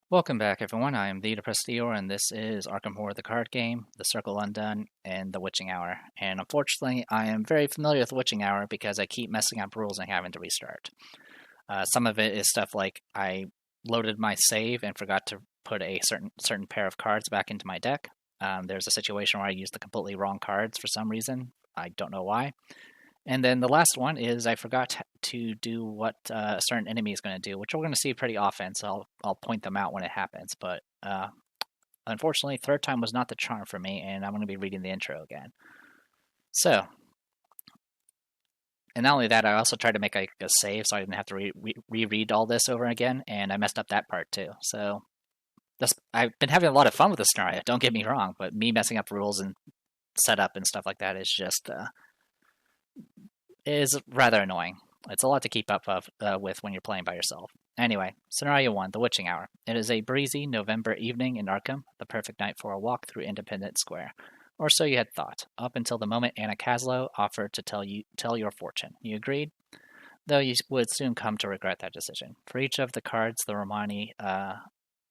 Welcome back, everyone. I am the Depressed Eeyore, and this is Arkham Horror, the card game, The Circle Undone, and The Witching Hour. And unfortunately, I am very familiar with The Witching Hour because I keep messing up rules and having to restart. Some of it is stuff like I loaded my save and forgot to put a certain pair of cards back into my deck. There's a situation where I used the completely wrong cards for some reason. I don't know why. And then the last one is I forgot to do what a certain enemy is going to do, which we're going to see pretty often, so I'll point them out when it happens. But unfortunately, third time was not the charm for me, and I'm going to be reading the intro again. So, and not only that, I also tried to make a save so I didn't have to reread all this over again, and I messed up that part too. So, I've been having a lot of fun with this scenario, don't get me wrong, but me messing up rules and setup and stuff like that is just is rather annoying. It's a lot to keep up with when you're playing by yourself. Anyway, Scenario 1, The Witching Hour. It is a breezy November evening in Arkham, the perfect night for a walk through Independence Square. Or so you had thought, up until the moment Anna Caslow offered to tell your fortune. You agreed? Though you would soon come to regret that decision. For each of the cards the Romani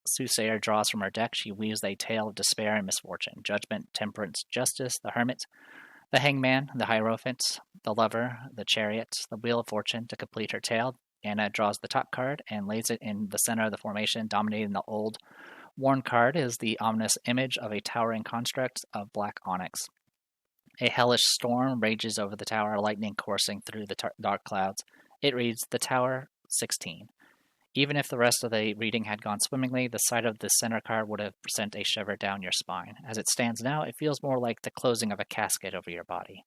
soothsayer draws from her deck, she weaves a tale of despair and misfortune. Judgment, temperance, justice, the hermit, the hangman, the hierophant, the lover, the chariot, the wheel of fortune. To complete her tale, Anna draws the top card and lays it in the center of the formation. Dominating the old worn card is the ominous image of a towering construct of black onyx. A hellish storm rages over the tower, lightning coursing through the dark clouds. It reads, The Tower 16. Even if the rest of the reading had gone swimmingly, the sight of the center card would have sent a shiver down your spine. As it stands now, it feels more like the closing of a casket over your body.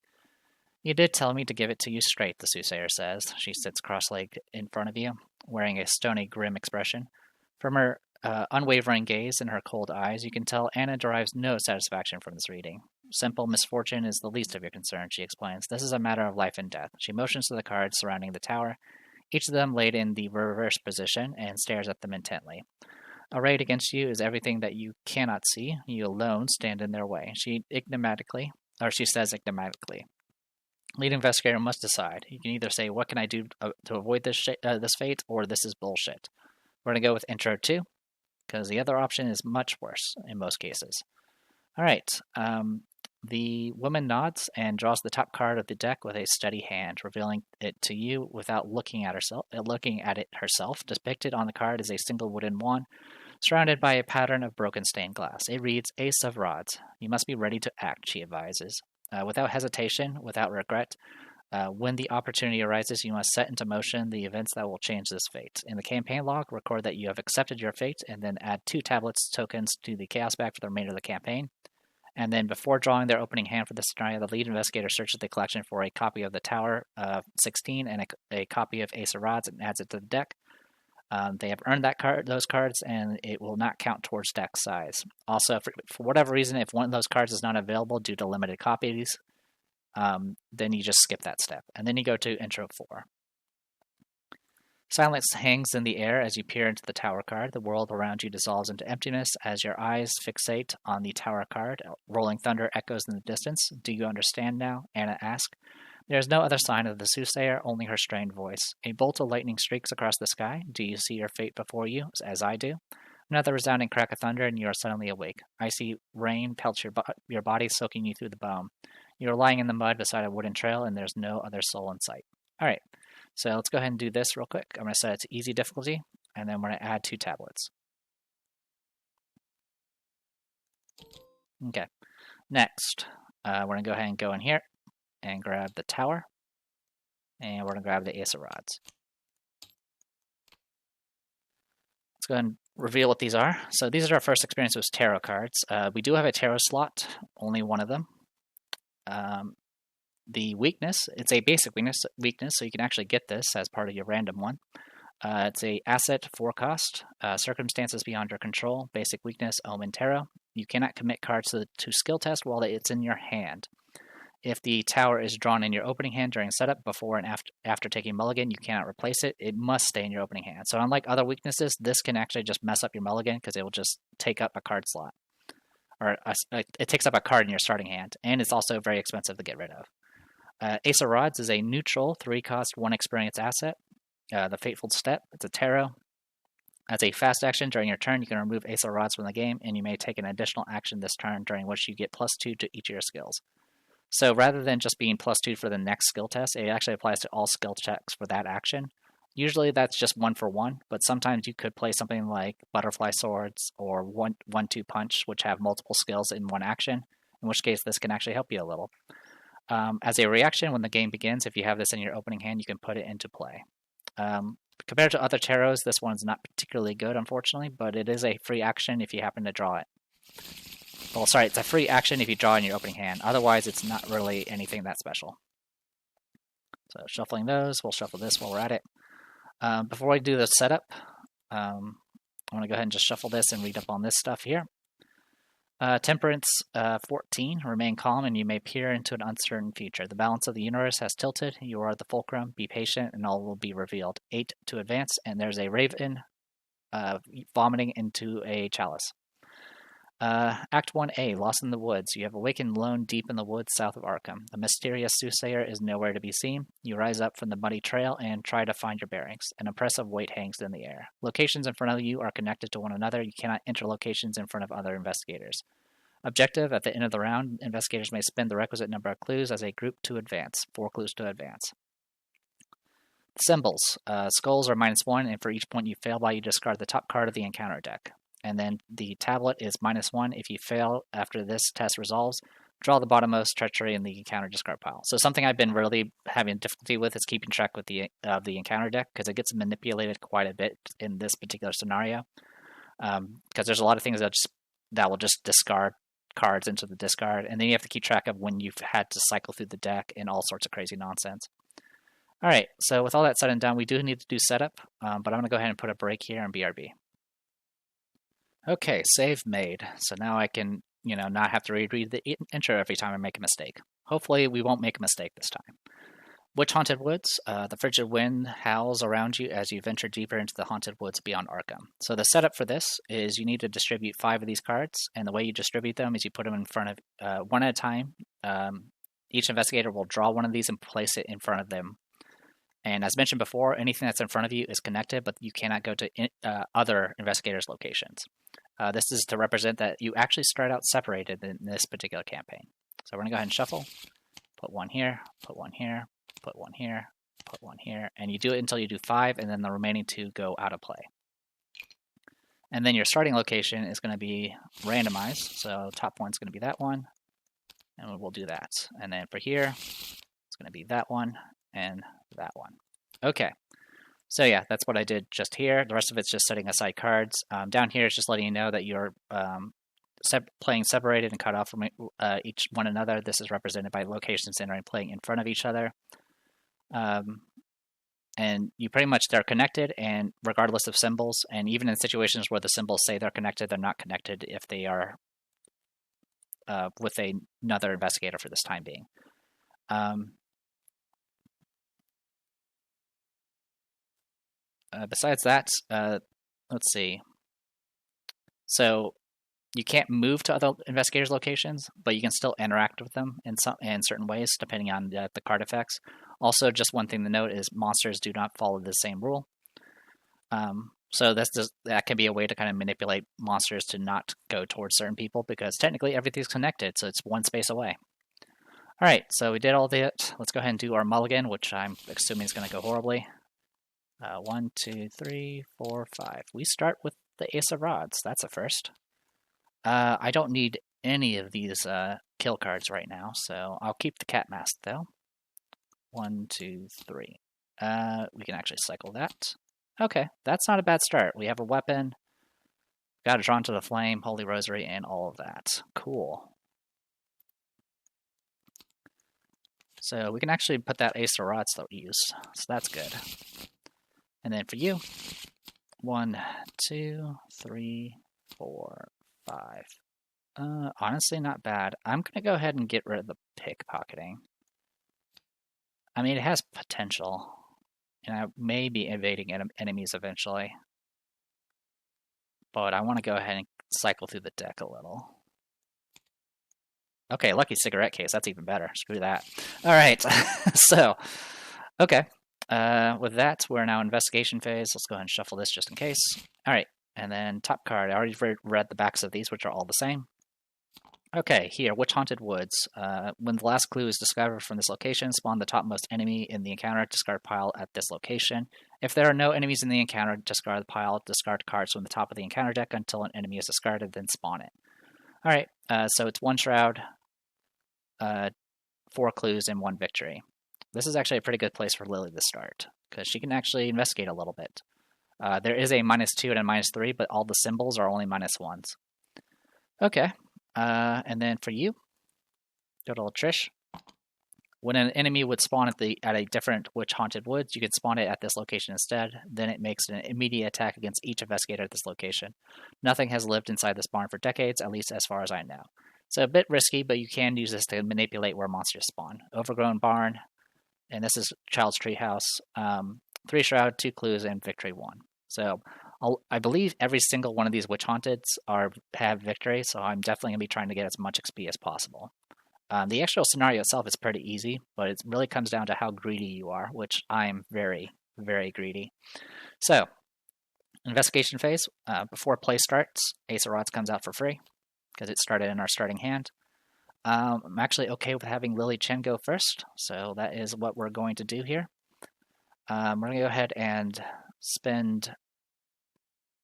You did tell me to give it to you straight, the soothsayer says. She sits cross-legged in front of you, wearing a stony, grim expression. From her unwavering gaze and her cold eyes, you can tell Anna derives no satisfaction from this reading. Simple misfortune is the least of your concerns, she explains. This is a matter of life and death. She motions to the cards surrounding the tower, each of them laid in the reverse position, and stares at them intently. Arrayed against you is everything that you cannot see. You alone stand in their way. She says enigmatically. Lead investigator must decide. You can either say, what can I do to avoid this fate, or this is bullshit. We're going to go with intro 2, because the other option is much worse in most cases. All right. The woman nods and draws the top card of the deck with a steady hand, revealing it to you without looking at it herself. Depicted on the card is a single wooden wand, surrounded by a pattern of broken stained glass. It reads, Ace of Rods. You must be ready to act, she advises. Without hesitation, without regret, when the opportunity arises, you must set into motion the events that will change this fate. In the campaign log, record that you have accepted your fate, and then add 2 tablets tokens to the chaos bag for the remainder of the campaign. And then before drawing their opening hand for the scenario, the lead investigator searches the collection for a copy of the Tower 16 and a copy of Ace of Rods and adds it to the deck. They have earned those cards, and it will not count towards deck size. Also, for whatever reason, if one of those cards is not available due to limited copies, then you just skip that step. And then you go to Intro 4. Silence hangs in the air as you peer into the tower card. The world around you dissolves into emptiness as your eyes fixate on the tower card. Rolling thunder echoes in the distance. Do you understand now? Anna asks. There is no other sign of the soothsayer, only her strained voice. A bolt of lightning streaks across the sky. Do you see your fate before you, as I do? Another resounding crack of thunder, and you are suddenly awake. Icy rain pelts your body, soaking you through the bone. You are lying in the mud beside a wooden trail, and there's no other soul in sight. All right. So let's go ahead and do this real quick. I'm going to set it to easy difficulty, and then we're going to add 2 tablets. Okay. Next, we're going to go ahead and go in here and grab the tower, and we're going to grab the Ace of Rods. Let's go ahead and reveal what these are. So these are our first experience with tarot cards. We do have a tarot slot, only one of them. The weakness, it's a basic weakness, so you can actually get this as part of your random one. It's a asset 4 cost, circumstances beyond your control, basic weakness, Omen Tarot. You cannot commit cards to skill test while it's in your hand. If the tower is drawn in your opening hand during setup, before and after taking mulligan, you cannot replace it. It must stay in your opening hand. So unlike other weaknesses, this can actually just mess up your mulligan because it will just take up a card slot. Or it takes up a card in your starting hand, and it's also very expensive to get rid of. Ace of Rods is a neutral 3 cost 1 experience asset. The Fateful Step, it's a tarot. As a fast action during your turn, you can remove Ace of Rods from the game, and you may take an additional action this turn during which you get +2 to each of your skills. So rather than just being +2 for the next skill test, it actually applies to all skill checks for that action. Usually that's just 1 for 1, but sometimes you could play something like Butterfly Swords or 1-2 Punch, which have multiple skills in one action, in which case this can actually help you a little. As a reaction, when the game begins, if you have this in your opening hand, you can put it into play. Compared to other tarots, this one's not particularly good, unfortunately, but it is a free action if you happen to draw it. Well, sorry, it's a free action if you draw in your opening hand. Otherwise, it's not really anything that special. So shuffling those, we'll shuffle this while we're at it. Before I do the setup, I'm going to go ahead and just shuffle this and read up on this stuff here. Temperance 14, remain calm and you may peer into an uncertain future. The balance of the universe has tilted. You are the fulcrum. Be patient and all will be revealed. 8 to advance, and there's a raven vomiting into a chalice. Act 1A, Lost in the Woods. You have awakened lone deep in the woods south of Arkham. The mysterious soothsayer is nowhere to be seen. You rise up from the muddy trail and try to find your bearings. An oppressive weight hangs in the air. Locations in front of you are connected to one another. You cannot enter locations in front of other investigators. Objective, at the end of the round, investigators may spend the requisite number of clues as a group to advance. 4 clues to advance. Symbols. Skulls are -1, and for each point you fail by, you discard the top card of the encounter deck. And then the tablet is -1. If you fail after this test resolves, draw the bottommost treachery in the encounter discard pile. So something I've been really having difficulty with is keeping track with the encounter deck, because it gets manipulated quite a bit in this particular scenario. Because there's a lot of things that will just discard cards into the discard, and then you have to keep track of when you've had to cycle through the deck and all sorts of crazy nonsense. All right, so with all that said and done, we do need to do setup, but I'm going to go ahead and put a break here in BRB. Okay, save made. So now I can, not have to reread the intro every time I make a mistake. Hopefully we won't make a mistake this time. Witch Haunted Woods. The frigid wind howls around you as you venture deeper into the haunted woods beyond Arkham. So the setup for this is you need to distribute 5 of these cards, and the way you distribute them is you put them in front of one at a time. Each investigator will draw one of these and place it in front of them. And as mentioned before, anything that's in front of you is connected, but you cannot go to other investigators' locations. This is to represent that you actually start out separated in this particular campaign. So we're going to go ahead and shuffle. Put one here, put one here, put one here, put one here. And you do it until you do 5, and then the remaining 2 go out of play. And then your starting location is going to be randomized. So top one's going to be that one, and we'll do that. And then for here, it's going to be that one and that one. Okay. So yeah, that's what I did just here. The rest of it's just setting aside cards. Down here is just letting you know that you're playing separated and cut off from each one another. This is represented by locations entering playing in front of each other. And you pretty much, they're connected, and regardless of symbols, and even in situations where the symbols say they're connected, they're not connected if they are with another investigator for this time being. Besides that, let's see. So you can't move to other investigators' locations, but you can still interact with them in certain ways, depending on the card effects. Also, just one thing to note is monsters do not follow the same rule. So that can be a way to kind of manipulate monsters to not go towards certain people, because technically everything's connected, so it's one space away. All right, so we did all that. Let's go ahead and do our mulligan, which I'm assuming is going to go horribly. 1, 2, 3, 4, 5. We start with the Ace of Rods. That's a first. I don't need any of these kill cards right now, so I'll keep the cat mask though. 1, 2, 3. We can actually cycle that. Okay, that's not a bad start. We have a weapon, got it drawn to the flame, Holy Rosary, and all of that. Cool. So we can actually put that Ace of Rods to use, so that's good. And then for you, 1, 2, 3, 4, 5. Honestly, not bad. I'm going to go ahead and get rid of the pickpocketing. I mean, it has potential, and I may be evading enemies eventually. But I want to go ahead and cycle through the deck a little. Okay, lucky cigarette case. That's even better. Screw that. All right. So, okay. With that, we're now in investigation phase. Let's go ahead and shuffle this just in case. Alright, and then top card. I already read the backs of these, which are all the same. Okay, here, Witch Haunted Woods. When the last clue is discovered from this location, spawn the topmost enemy in the encounter discard pile at this location. If there are no enemies in the encounter, discard the pile, discard cards from the top of the encounter deck until an enemy is discarded, then spawn it. Alright, so it's 1 Shroud, 4 clues, and 1 victory. This is actually a pretty good place for Lily to start, because she can actually investigate a little bit. There is a -2 and a -3, but all the symbols are only -1s. Okay. And then for you, good old Trish. When an enemy would spawn at a different Witch Haunted Woods, you could spawn it at this location instead. Then it makes an immediate attack against each investigator at this location. Nothing has lived inside this barn for decades, at least as far as I know. So a bit risky, but you can use this to manipulate where monsters spawn. Overgrown barn, and this is Child's Treehouse. 3 Shroud, 2 clues, and victory 1. So I believe every single one of these Witch Haunteds have victory, so I'm definitely going to be trying to get as much XP as possible. The actual scenario itself is pretty easy, but it really comes down to how greedy you are, which I'm very, very greedy. So, investigation phase. Before play starts, Ace of Rods comes out for free, because it started in our starting hand. I'm actually okay with having Lily Chen go first, so that is what we're going to do here. We're going to go ahead and spend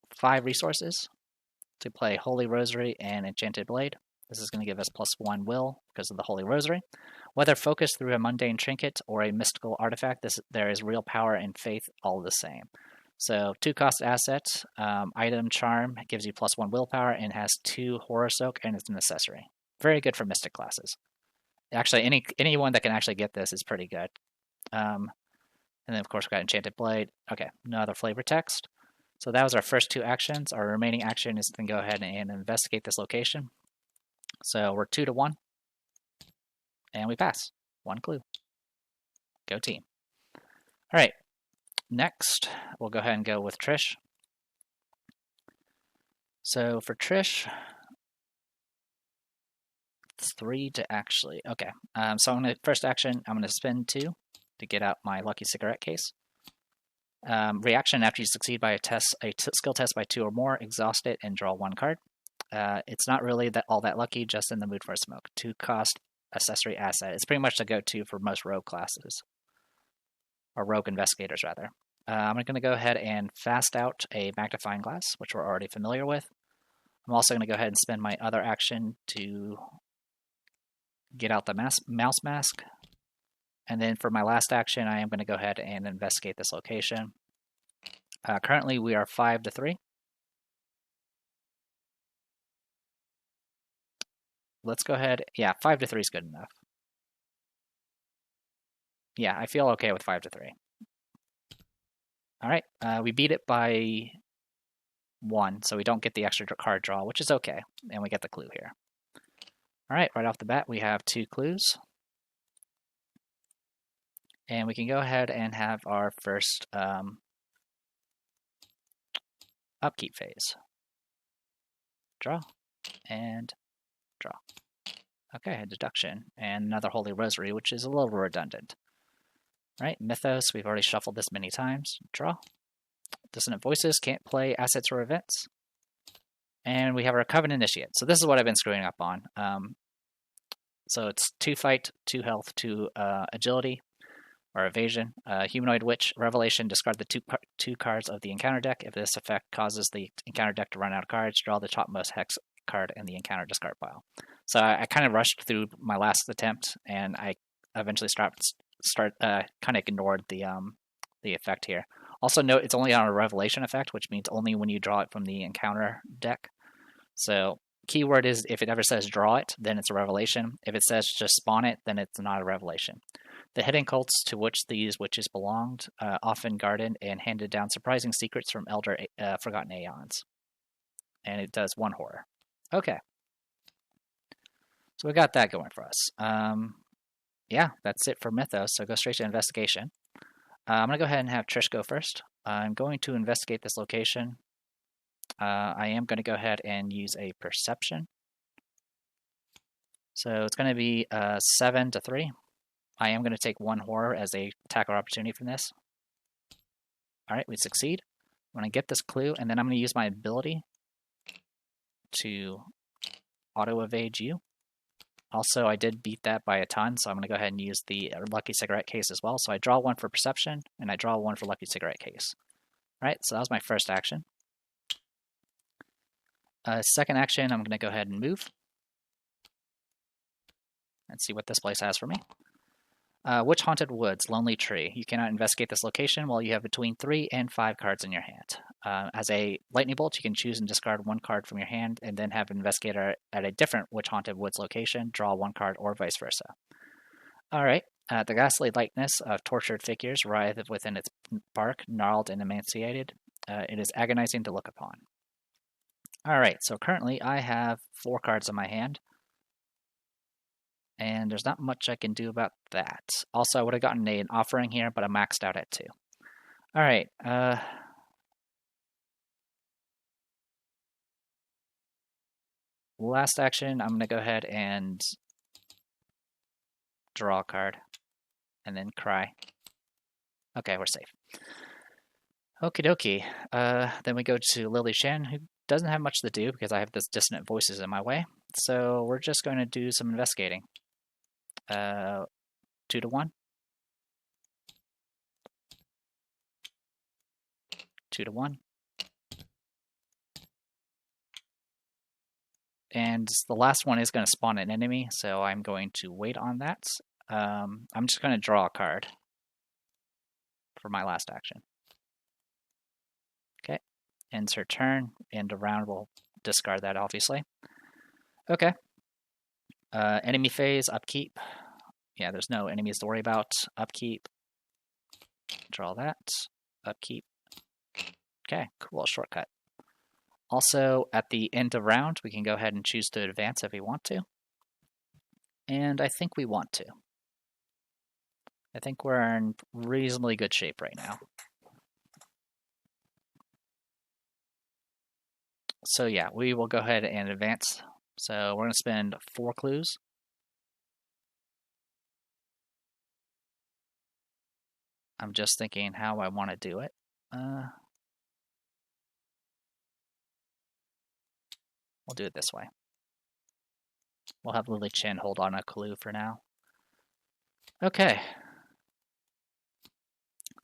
5 resources to play Holy Rosary and Enchanted Blade. This is going to give us +1 will because of the Holy Rosary. Whether focused through a mundane trinket or a mystical artifact, there is real power and faith all the same. So 2-cost asset, item Charm gives you +1 willpower and has 2 Horror Soak, and it's an accessory. Very good for mystic classes. Actually, anyone that can actually get this is pretty good. And then of course we got Enchanted Blade. Okay, no other flavor text. So that was our first 2 actions. Our remaining action is to go ahead and investigate this location. So we're 2 to 1. And we pass. 1 clue. Go team. Alright. Next, we'll go ahead and go with Trish. So for Trish, it's 3 to actually... Okay. So I'm going to, first action, I'm going to spend 2 to get out my lucky cigarette case. Reaction after you succeed by a skill test by 2 or more, exhaust it and draw 1 card. It's not really all that lucky, just in the mood for a smoke. 2-cost accessory asset. It's pretty much the go-to for most rogue classes. Or rogue investigators, rather. I'm going to go ahead and fast out a magnifying glass, which we're already familiar with. I'm also going to go ahead and spend my other action to get out the mouse mask. And then for my last action, I am going to go ahead and investigate this location. Currently, we are 5 to 3. Let's go ahead. Yeah, 5 to 3 is good enough. Yeah, I feel okay with 5 to 3. All right, we beat it by 1, so we don't get the extra card draw, which is okay, and we get the clue here. All right, right off the bat, we have 2 clues. And we can go ahead and have our first upkeep phase. Draw and draw. Okay, a deduction and another Holy Rosary, which is a little redundant. Right, Mythos, we've already shuffled this many times. Draw. Dissonant Voices, can't play assets or events. And we have our Covenant Initiate. So this is what I've been screwing up on. So it's 2 fight, 2 health, 2 agility. Or evasion. Humanoid Witch, Revelation, discard the 2 cards of the encounter deck. If this effect causes the encounter deck to run out of cards, draw the topmost hex card in the encounter discard pile. So I kind of rushed through my last attempt, and I eventually kind of ignored the effect here. Also note it's only on a Revelation effect, which means only when you draw it from the encounter deck. So keyword is if it ever says draw it, then it's a Revelation. If it says just spawn it, then it's not a Revelation. The hidden cults to which these witches belonged, often guarded and handed down surprising secrets from elder forgotten aeons. And it does 1 horror. Okay. So we got that going for us. Yeah, that's it for Mythos, so go straight to investigation. I'm going to go ahead and have Trish go first. I'm going to investigate this location. I am going to go ahead and use a perception. So it's going to be 7 to 3. I am going to take 1 horror as a tackle opportunity from this. Alright, we succeed. I'm going to get this clue, and then I'm going to use my ability to auto-evade you. Also, I did beat that by a ton, so I'm going to go ahead and use the Lucky Cigarette Case as well. So I draw one for Perception, and I draw one for Lucky Cigarette Case. All right, so that was my first action. Second action, I'm going to go ahead and move. And see what this place has for me. Witch Haunted Woods, Lonely Tree. You cannot investigate this location while you have between 3 and 5 cards in your hand. As a lightning bolt, you can choose and discard 1 card from your hand, and then have an investigator at a different Witch Haunted Woods location draw 1 card, or vice versa. Alright, the ghastly likeness of tortured figures writhed within its bark, gnarled and emaciated. It is agonizing to look upon. Alright, so currently I have 4 cards in my hand. And there's not much I can do about that. Also, I would have gotten an offering here, but I'm maxed out at 2. Alright, last action, I'm going to go ahead and draw a card. And then cry. Okay, we're safe. Okie dokie. Then we go to Lily Shen, who doesn't have much to do because I have this dissonant voices in my way. So we're just going to do some investigating. 2 to 1. 2 to 1. And the last one is going to spawn an enemy, so I'm going to wait on that. I'm just going to draw a card for my last action. Okay, ends her turn, end of round, we'll discard that obviously. Okay. Enemy phase, upkeep. Yeah, there's no enemies to worry about. Upkeep. Draw that. Upkeep. Okay, cool, shortcut. Also, at the end of round, we can go ahead and choose to advance if we want to. And I think we want to. I think we're in reasonably good shape right now. So yeah, we will go ahead and advance. So we're going to spend 4 clues. I'm just thinking how I want to do it. We'll do it this way. We'll have Lily Chen hold on a clue for now. Okay.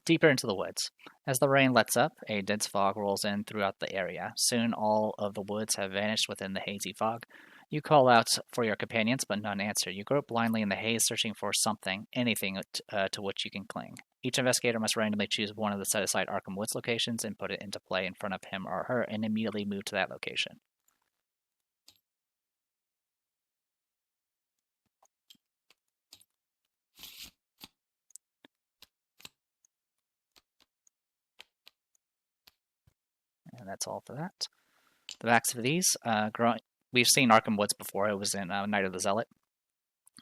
Deeper into the woods. As the rain lets up, a dense fog rolls in throughout the area. Soon all of the woods have vanished within the hazy fog. You call out for your companions, but none answer. You grope blindly in the haze, searching for something, anything to which you can cling. Each investigator must randomly choose one of the set-aside Arkham Woods locations and put it into play in front of him or her, and immediately move to that location. And that's all for that. The backs of these, we've seen Arkham Woods before. It was in Night of the Zealot.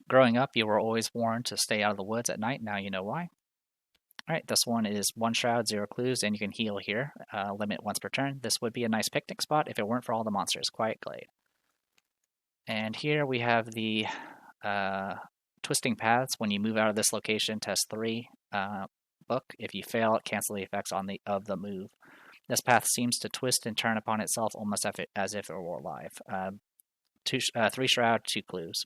Growing up, you were always warned to stay out of the woods at night. Now you know why. Alright, this one is 1 shroud, 0 clues, and you can heal here. Limit once per turn. This would be a nice picnic spot if it weren't for all the monsters. Quiet Glade. And here we have the Twisting Paths. When you move out of this location, test 3 book. If you fail, cancel the effects of the move. This path seems to twist and turn upon itself almost as if it were alive. 3 shroud, 2 clues.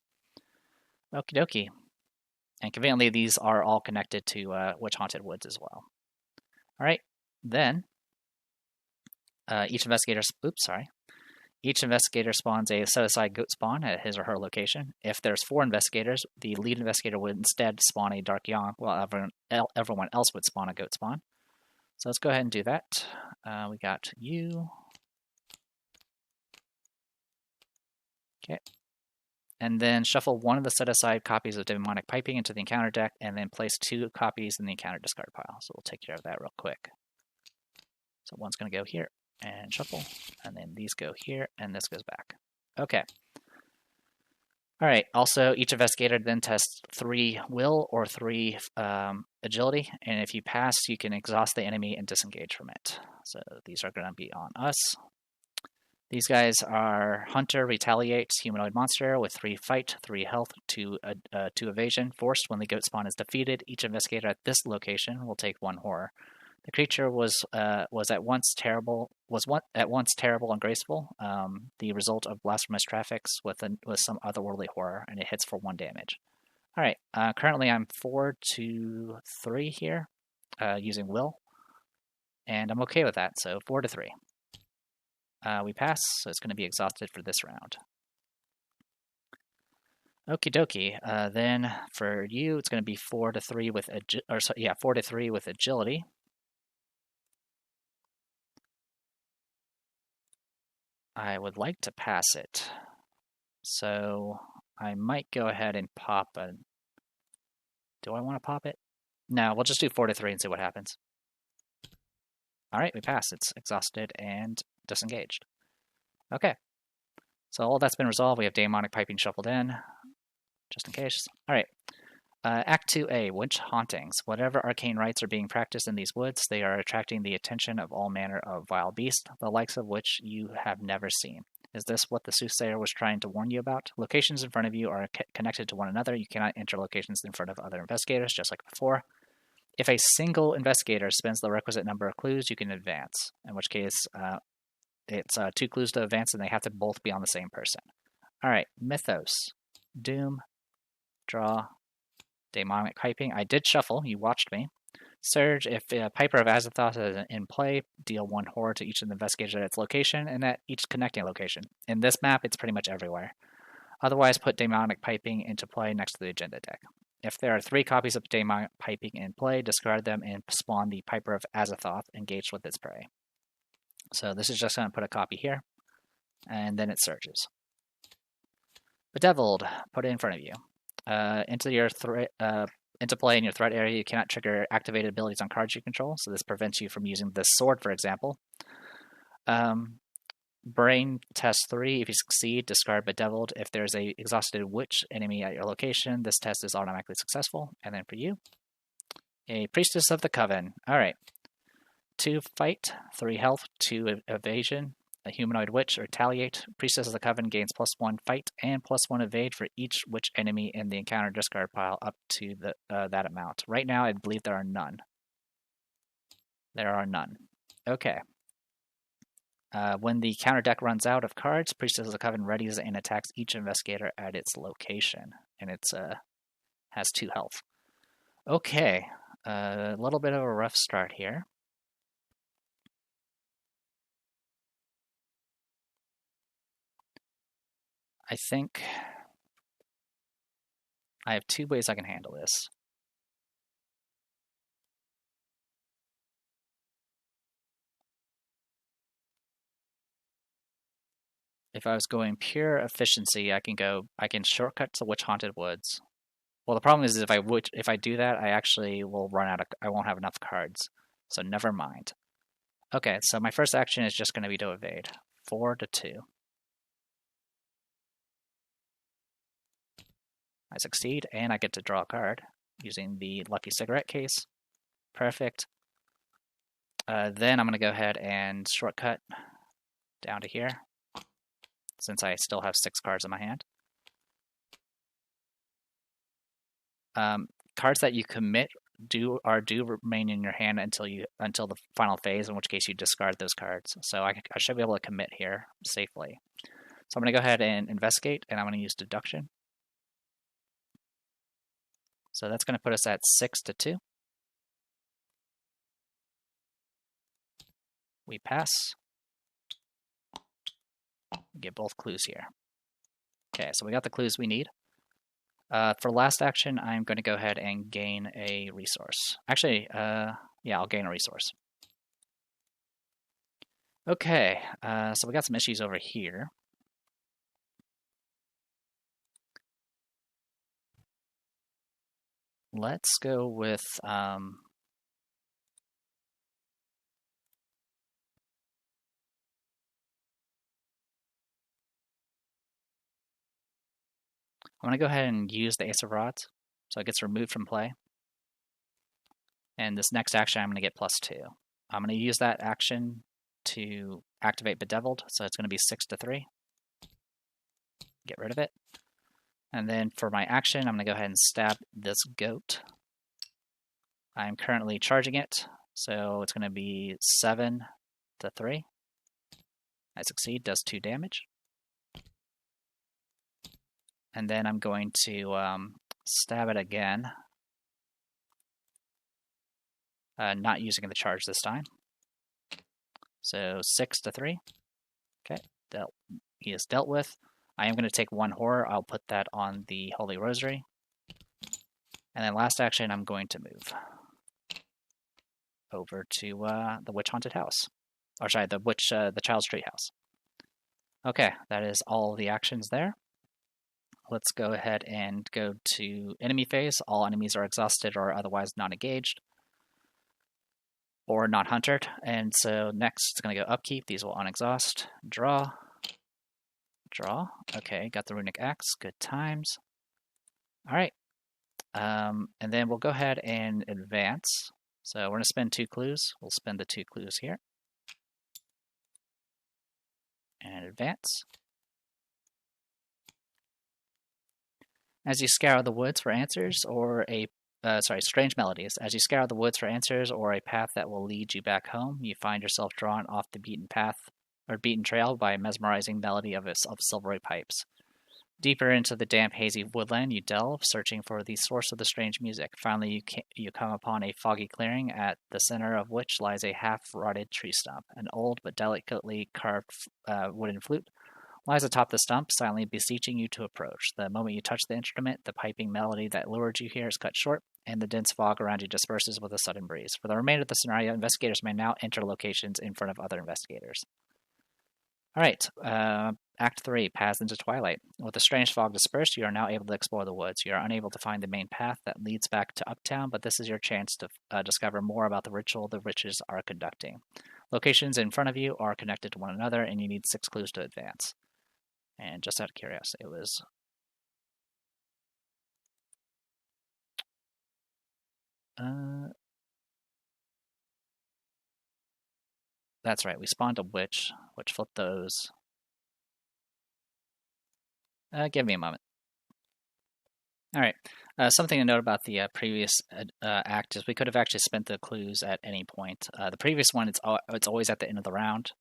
Okie dokie. And conveniently, these are all connected to Witch Haunted Woods as well. Alright, then each investigator spawns a set-aside goat spawn at his or her location. If there's 4 investigators, the lead investigator would instead spawn a Dark Yang, while everyone else would spawn a goat spawn. So let's go ahead and do that. We got you. Okay. And then shuffle 1 of the set-aside copies of Demonic Piping into the encounter deck, and then place 2 copies in the encounter discard pile. So we'll take care of that real quick. So one's going to go here, and shuffle, and then these go here, and this goes back. Okay. Alright, also each investigator then tests 3 will or 3 agility, and if you pass, you can exhaust the enemy and disengage from it. So these are going to be on us. These guys are Hunter, Retaliate, Humanoid Monster with 3 fight, 3 health, 2 evasion. Forced when the goat spawn is defeated. Each investigator at this location will take 1 horror. The creature was at once terrible and graceful, the result of blasphemous traffics with some otherworldly horror, and it hits for 1 damage. All right. Currently, I'm 4-3 here, using will, and I'm okay with that. So 4-3. We pass, so it's going to be exhausted for this round. Okie dokie. Then for you, it's going to be 4-3 with 4-3 with agility. I would like to pass it, so I might go ahead and pop a. Do I want to pop it? No, we'll just do 4-3 and see what happens. All right, we pass. It's exhausted and disengaged. Okay. So all that's been resolved. We have Demonic Piping shuffled in, just in case. All right. Act 2A, Witch Hauntings. Whatever arcane rites are being practiced in these woods, they are attracting the attention of all manner of vile beasts, the likes of which you have never seen. Is this what the soothsayer was trying to warn you about? Locations in front of you are connected to one another. You cannot enter locations in front of other investigators, just like before. If a single investigator spends the requisite number of clues, you can advance, in which case it's 2 clues to advance, and they have to both be on the same person. All right, Mythos, Doom, Draw, Demonic Piping. I did shuffle. You watched me. Surge. If Piper of Azathoth is in play, deal 1 horror to each of the investigators at its location and at each connecting location. In this map, it's pretty much everywhere. Otherwise, put Demonic Piping into play next to the agenda deck. If there are 3 copies of Demonic Piping in play, discard them and spawn the Piper of Azathoth engaged with its prey. So this is just going to put a copy here, and then it surges. Bedeviled. Put it in front of you. Into play in your threat area, you cannot trigger activated abilities on cards you control, so this prevents you from using this sword, for example. Brain test 3. If you succeed, discard Bedeviled. If there's a exhausted witch enemy at your location, this test is automatically successful. And then for you, a Priestess of the Coven. All right. 2 fight, 3 health, 2 evasion. A humanoid witch, retaliate. Priestess of the Coven gains +1 fight and +1 evade for each witch enemy in the encounter discard pile up to that amount. Right now, I believe there are none. There are none. Okay. When the counter deck runs out of cards, Priestess of the Coven readies and attacks each investigator at its location, and it has 2 health. Okay. A little bit of a rough start here. I think I have 2 ways I can handle this. If I was going pure efficiency, I can shortcut to Witch Haunted Woods. Well, the problem is if I do that, I actually will I won't have enough cards. So never mind. Okay, so my first action is just going to be to evade. 4-2. I succeed, and I get to draw a card using the Lucky Cigarette case. Perfect. Then I'm going to go ahead and shortcut down to here, since I still have 6 cards in my hand. Cards that you commit do remain in your hand until the final phase, in which case you discard those cards. So I should be able to commit here safely. So I'm going to go ahead and investigate, and I'm going to use deduction. So that's going to put us at 6-2. We pass. We get both clues here. Okay, so we got the clues we need. For last action, I'm going to go ahead and gain a resource. Actually, yeah, I'll gain a resource. Okay, so we got some issues over here. Let's go with I'm going to go ahead and use the Ace of Rods, so it gets removed from play. And this next action, I'm going to get +2. I'm going to use that action to activate Bedeviled, so it's going to be 6-3. Get rid of it. And then for my action, I'm going to go ahead and stab this goat. I'm currently charging it, So it's going to be 7 to 3. I succeed, does 2 damage. And then I'm going to stab it again. Not using the charge this time. So 6 to 3. Okay, he is dealt with. I am going to take 1 horror. I'll put that on the Holy Rosary. And then last action, I'm going to move over to the Witch Haunted House. Or sorry, the Child's Treat House. Okay, that is all the actions there. Let's go ahead and go to enemy phase. All enemies are exhausted or otherwise not engaged. Or not hunted. And so next it's going to go upkeep. These will unexhaust. Draw. Draw. Okay, got the Runic Axe. Good times. Alright. And then we'll go ahead and advance. So we're going to spend 2 clues. We'll spend the 2 clues here. And advance. As you scour the woods for answers or strange melodies. As you scour the woods for answers or a path that will lead you back home, you find yourself drawn off the beaten path or beaten trail by a mesmerizing melody of silvery pipes. Deeper into the damp, hazy woodland you delve, searching for the source of the strange music. Finally, you come upon a foggy clearing, at the center of which lies a half-rotted tree stump. An old but delicately carved wooden flute lies atop the stump, silently beseeching you to approach. The moment you touch the instrument, the piping melody that lured you here is cut short, and the dense fog around you disperses with a sudden breeze. For the remainder of the scenario, investigators may now enter locations in front of other investigators. Alright, Act 3, Paths into Twilight. With the strange fog dispersed, you are now able to explore the woods. You are unable to find the main path that leads back to Uptown, but this is your chance to discover more about the ritual the witches are conducting. Locations in front of you are connected to one another, and you need 6 clues to advance. And just out of curiosity, it was... That's right, we spawned a witch, which flipped those. Give me a moment. Alright, something to note about the previous act is we could have actually spent the clues at any point. The previous one, it's always at the end of the round.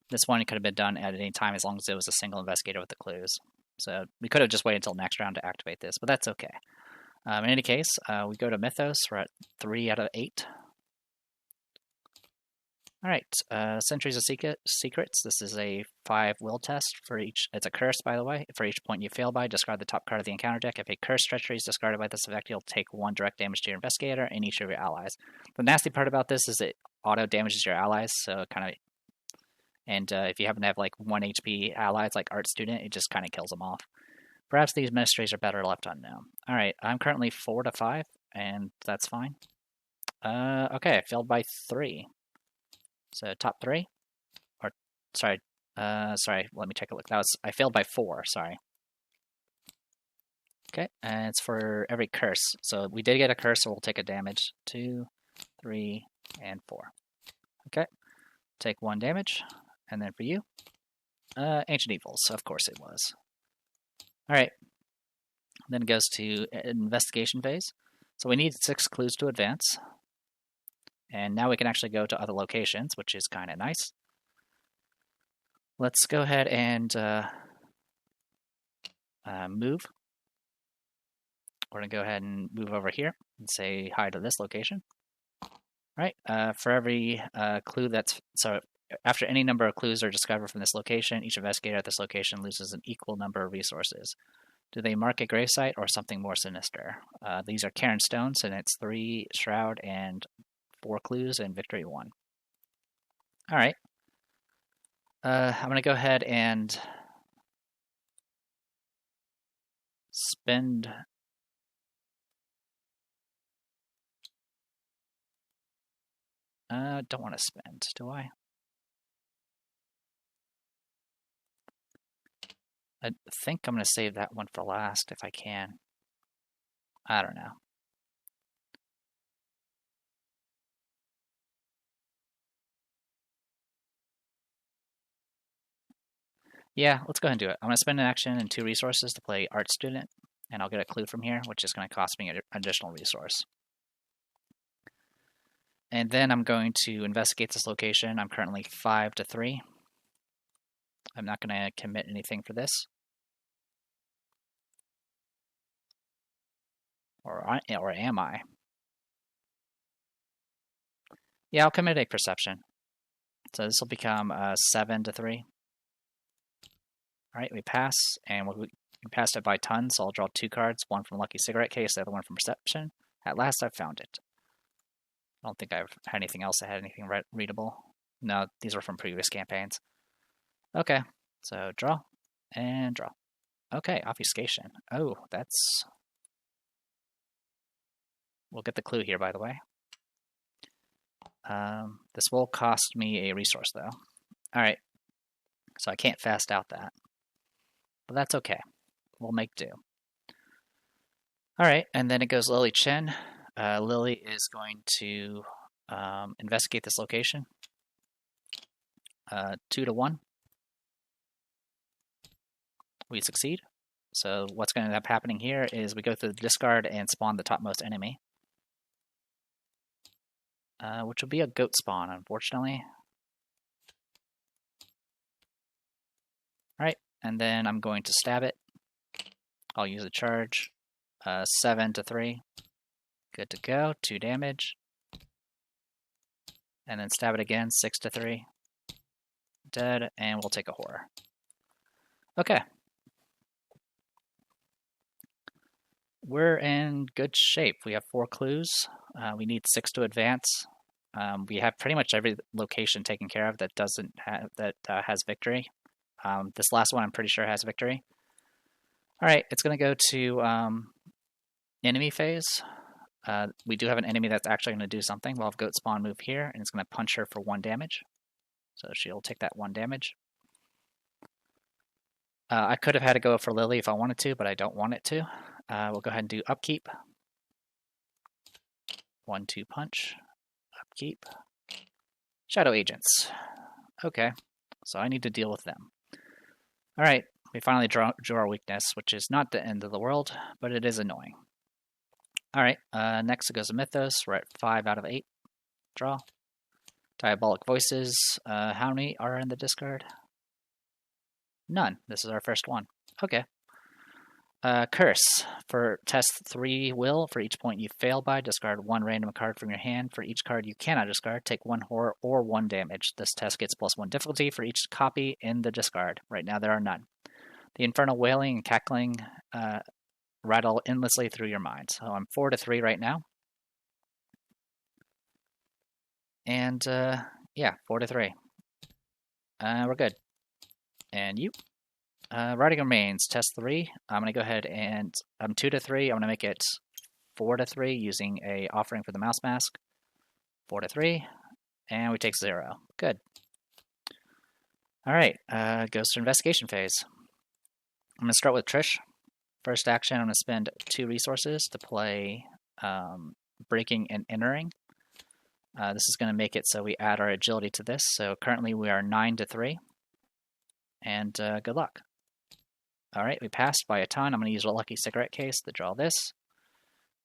This one could have been done at any time as long as it was a single investigator with the clues. So we could have just waited until next round to activate this, but that's okay. In any case, we go to Mythos. We're at 3 out of 8. Alright, Centuries of Secrets. This is a 5 will test for each. It's a curse, by the way. For each point you fail by, discard the top card of the encounter deck. If a curse treachery is discarded by this effect, you'll take 1 direct damage to your investigator and each of your allies. The nasty part about this is it auto damages your allies, so kind of. And if you happen to have like 1 HP allies like Art Student, it just kind of kills them off. Perhaps these mysteries are better left unknown. Alright, I'm currently 4 to 5, and that's fine. Okay, I failed by 3. So top 3? Or, sorry, let me take a look. I failed by 4, sorry. Okay, and it's for every curse. So we did get a curse, so we'll take a damage. 2, 3, and 4. Okay, take 1 damage. And then for you, Ancient Evils, of course it was. Alright, then it goes to investigation phase. So we need 6 clues to advance. And now we can actually go to other locations, which is kind of nice. Let's go ahead and move. We're going to go ahead and move over here and say hi to this location. Alright, for every clue after any number of clues are discovered from this location, each investigator at this location loses an equal number of resources. Do they mark a gravesite or something more sinister? These are Cairn Stones, and it's 3 Shroud and 4 clues and Victory 1. Alright. I'm going to go ahead and spend... don't want to spend, do I? I think I'm going to save that one for last if I can. I don't know. Yeah, let's go ahead and do it. I'm going to spend an action and 2 resources to play Art Student, and I'll get a clue from here, which is going to cost me an additional resource. And then I'm going to investigate this location. I'm currently 5-3. I'm not going to commit anything for this. Or am I? Yeah, I'll commit a perception. So this will become 7-3. All right, we pass, and we passed it by tons, so I'll draw 2 cards, one from Lucky Cigarette Case, the other one from Perception. At last, I've found it. I don't think I've had anything else that had anything readable. No, these were from previous campaigns. Okay, so draw, and draw. Okay, Obfuscation. Oh, that's... We'll get the clue here, by the way. This will cost me a resource, though. Alright, so I can't fast out that. But that's okay. We'll make do. Alright, and then it goes Lily Chen. Lily is going to investigate this location. 2-1. We succeed. So what's going to end up happening here is we go through the discard and spawn the topmost enemy. Which will be a goat spawn, unfortunately. Alright, and then I'm going to stab it. I'll use a charge. 7-3. Good to go. 2 damage. And then stab it again. 6-3. Dead, and we'll take a horror. Okay. We're in good shape. We have 4 clues. We need 6 to advance. We have pretty much every location taken care of that doesn't have has victory. This last one I'm pretty sure has victory. All right, it's going to go to enemy phase. We do have an enemy that's actually going to do something. We'll have Goat Spawn move here, and it's going to punch her for 1 damage. So she'll take that 1 damage. I could have had to go for Lily if I wanted to, but I don't want it to. We'll go ahead and do Upkeep. 1-2 punch. Upkeep. Shadow Agents. Okay, so I need to deal with them. Alright, we finally drew our weakness, which is not the end of the world, but it is annoying. Alright, next it goes to Mythos. We're at 5 out of 8. Draw. Diabolic Voices. How many are in the discard? None. This is our first one. Okay. Curse. For test 3 will, for each point you fail by, discard 1 random card from your hand. For each card you cannot discard, take 1 horror or 1 damage. This test gets +1 difficulty for each copy in the discard. Right now there are none. The infernal wailing and cackling rattle endlessly through your mind. So I'm 4-3 right now. And yeah, 4-3. We're good. And you? Writing Remains, test 3. I'm going to go ahead and I'm 2-3. I'm going to make it 4-3 using a Offering for the Mouse Mask. 4-3. And we take 0. Good. Alright, goes to investigation phase. I'm going to start with Trish. First action, I'm going to spend 2 resources to play Breaking and Entering. This is going to make it so we add our agility to this. So currently we are 9-3. And good luck. Alright, we passed by a ton. I'm going to use a Lucky Cigarette Case to draw this.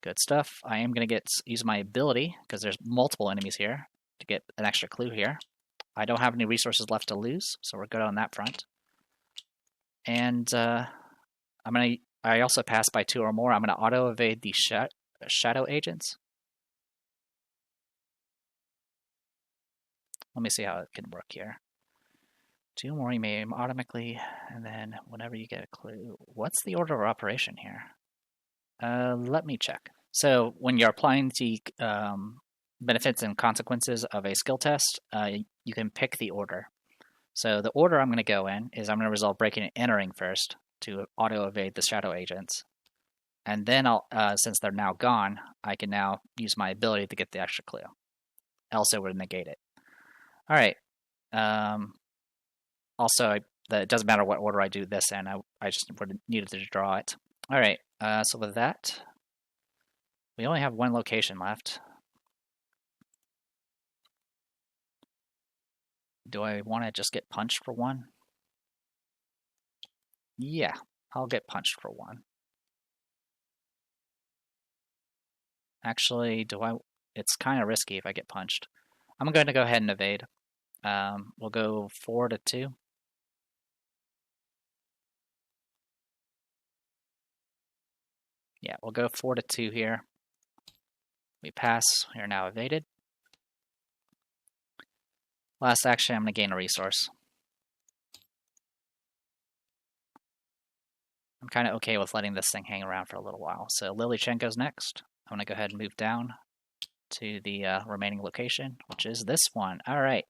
Good stuff. I am going to use my ability, because there's multiple enemies here, to get an extra clue here. I don't have any resources left to lose, so we're good on that front. And I also passed by 2 or more. I'm going to auto-evade the Shadow Agents. Let me see how it can work here. 2 more, you may automatically, and then whenever you get a clue. What's the order of operation here? Let me check. So when you're applying the benefits and consequences of a skill test, you can pick the order. So the order I'm going to go in is I'm going to resolve Breaking and Entering first to auto-evade the Shadow Agents. And then since they're now gone, I can now use my ability to get the extra clue. Else it would negate it. Alright. Also, it doesn't matter what order I do this in. I just needed to draw it. Alright, so with that, we only have 1 location left. Do I want to just get punched for 1? Yeah, I'll get punched for 1. Actually, it's kind of risky if I get punched. I'm going to go ahead and evade. We'll go 4 to 2. Yeah, we'll go 4 to 2 here. We pass. We are now evaded. Last action, I'm going to gain a resource. I'm kind of okay with letting this thing hang around for a little while. So Lilychenko's next. I'm going to go ahead and move down to the remaining location, which is this one. All right.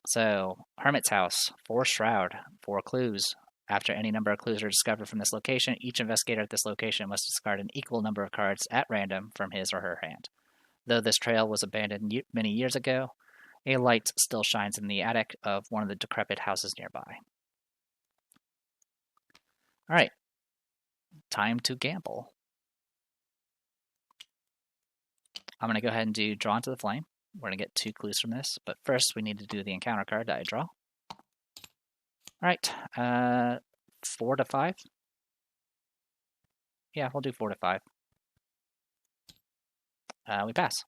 So, Hermit's House, 4 Shroud, 4 clues. After any number of clues are discovered from this location, each investigator at this location must discard an equal number of cards at random from his or her hand. Though this trail was abandoned many years ago, a light still shines in the attic of one of the decrepit houses nearby. All right, time to gamble. I'm going to go ahead and do Drawn to the Flame. We're going to get 2 clues from this, but first we need to do the encounter card that I draw. All right, 4 to 5. Yeah, we'll do 4 to 5. We pass.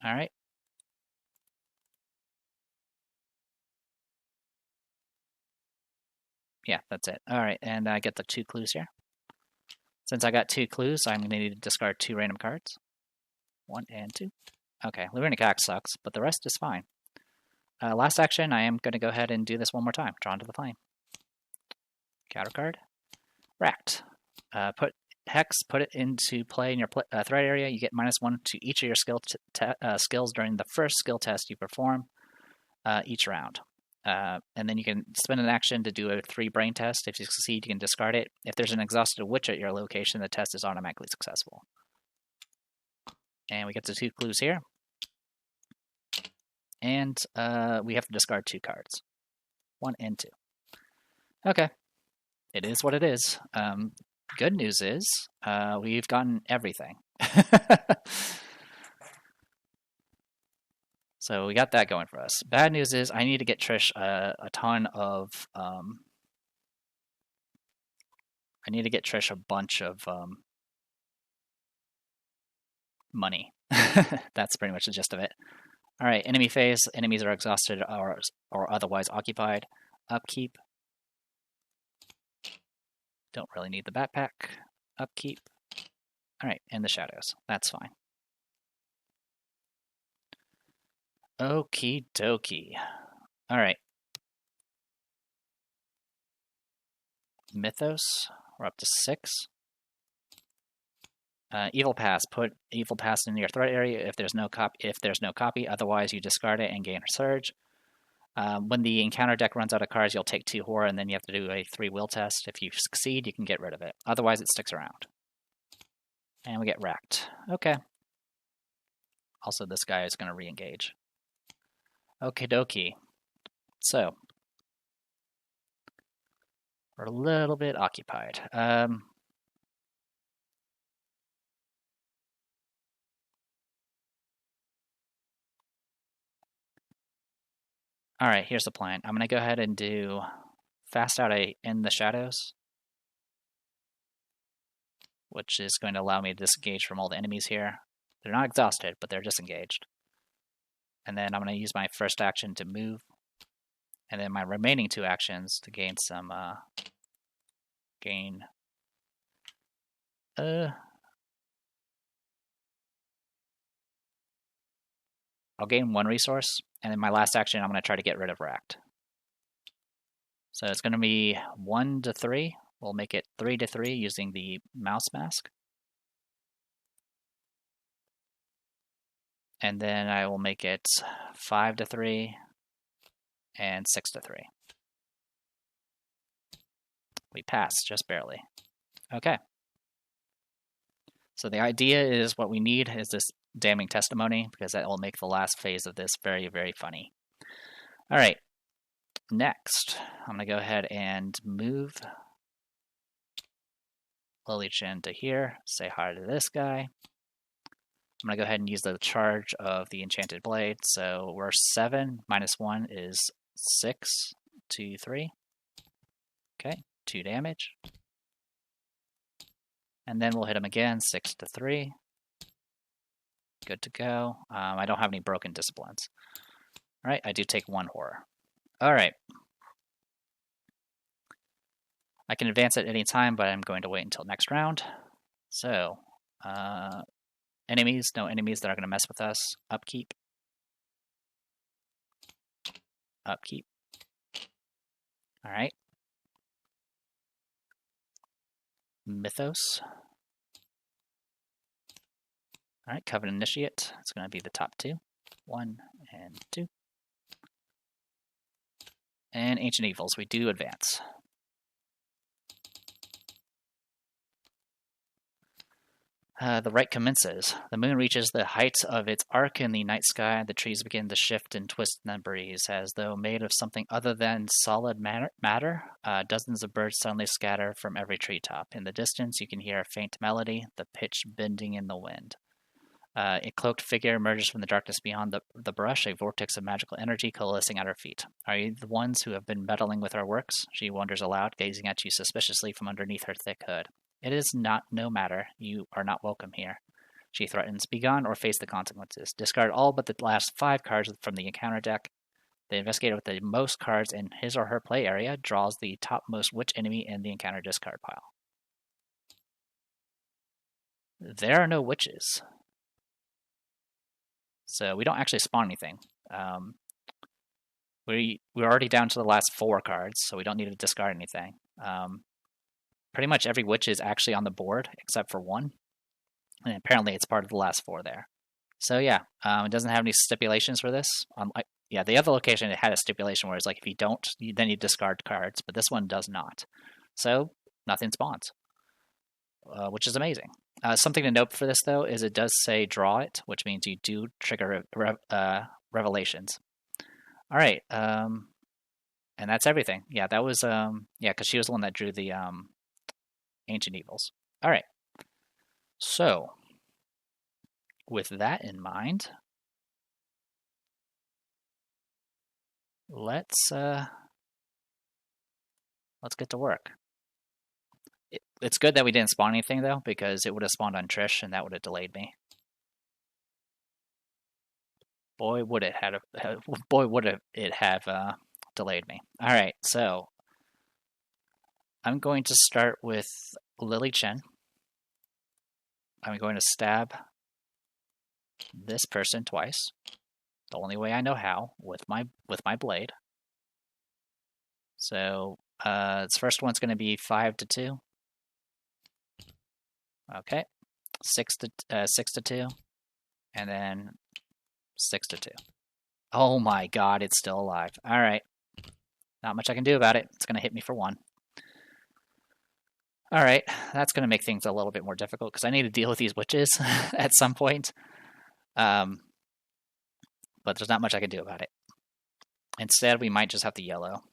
All right. Yeah, that's it. All right, and I get the 2 clues here. Since I got 2 clues, I'm going to need to discard 2 random cards. 1 and 2. Okay, Luminous Axe sucks, but the rest is fine. Last action, I am going to go ahead and do this one more time. Drawn to the Flame. Counter card. Racked. Put Hex, put it into play in your threat area. You get -1 to each of your skills during the first skill test you perform each round. And then you can spend an action to do a 3 brain test. If you succeed, you can discard it. If there's an exhausted witch at your location, the test is automatically successful. And we get the 2 clues here. And we have to discard 2 cards. 1 and 2. Okay. It is what it is. Good news is we've gotten everything. So we got that going for us. Bad news is I need to get Trish a ton of... I need to get Trish a bunch of money. That's pretty much the gist of it. All right, enemy phase. Enemies are exhausted or otherwise occupied. Upkeep. Don't really need the backpack. Upkeep. All right, in the shadows. That's fine. Okie dokie. All right. Mythos. We're up to 6. Evil Pass. Put Evil Pass in your threat area if there's no copy. Otherwise, you discard it and gain a surge. When the encounter deck runs out of cards, you'll take 2 horror, and then you have to do a 3 will test. If you succeed, you can get rid of it. Otherwise, it sticks around. And we get racked. Okay. Also, this guy is going to re-engage. Okie dokie. So, we're a little bit occupied. All right, here's the plan. I'm going to go ahead and do Fast Out in the Shadows, which is going to allow me to disengage from all the enemies here. They're not exhausted, but they're disengaged. And then I'm going to use my first action to move, and then my remaining 2 actions to gain some, I'll gain 1 resource, and then my last action, I'm going to try to get rid of Racked. So it's going to be 1 to 3. We'll make it 3 to 3 using the mouse mask. And then I will make it 5 to 3 and 6 to 3. We pass, just barely. Okay. So the idea is what we need is this damning testimony, because that will make the last phase of this very, very funny. All right. Next, I'm going to go ahead and move Lilychen to here. Say hi to this guy. I'm going to go ahead and use the charge of the Enchanted Blade. So we're 7, -1 is 6, 2, 3. Okay, 2 damage. And then we'll hit him again, 6 to 3. Good to go. I don't have any broken disciplines. All right, I do take 1 horror. All right. I can advance at any time, but I'm going to wait until next round. So, enemies, no enemies that are going to mess with us. Upkeep. Upkeep. All right. Mythos. All right, Covenant Initiate. It's going to be the top 2. 1 and 2. And Ancient Evils. We do advance. The rite commences. The moon reaches the heights of its arc in the night sky. The trees begin to shift and twist in the breeze, as though made of something other than solid matter. Dozens of birds suddenly scatter from every treetop. In the distance, you can hear a faint melody, the pitch bending in the wind. A cloaked figure emerges from the darkness beyond the brush, a vortex of magical energy coalescing at her feet. Are you the ones who have been meddling with our works? She wonders aloud, gazing at you suspiciously from underneath her thick hood. It is no matter. You are not welcome here. She threatens, begone or face the consequences. Discard all but the last 5 cards from the encounter deck. The investigator with the most cards in his or her play area draws the topmost witch enemy in the encounter discard pile. There are no witches. So we don't actually spawn anything. We're already down to the last 4 cards, so we don't need to discard anything. Pretty much every witch is actually on the board, except for 1. And apparently it's part of the last 4 there. So yeah, it doesn't have any stipulations for this. Yeah, the other location, it had a stipulation where it's like, if you don't, then you discard cards, but this one does not. So nothing spawns, which is amazing. Something to note for this, though, is it does say draw it, which means you do trigger revelations. All right, and that's everything. Yeah, that was, yeah, because she was the one that drew the Ancient Evils. All right, so with that in mind, let's get to work. It's good that we didn't spawn anything, though, because it would have spawned on Trish, and that would have delayed me. Boy, would it have delayed me. All right, so I'm going to start with Lily Chen. I'm going to stab this person twice, the only way I know how, with my blade. So this first one's going to be 5 to 2. Okay, 6 to 2, and then 6 to 2. Oh my God, it's still alive. All right, not much I can do about it. It's going to hit me for 1. All right, that's going to make things a little bit more difficult because I need to deal with these witches at some point. But there's not much I can do about it. Instead, we might just have to yellow.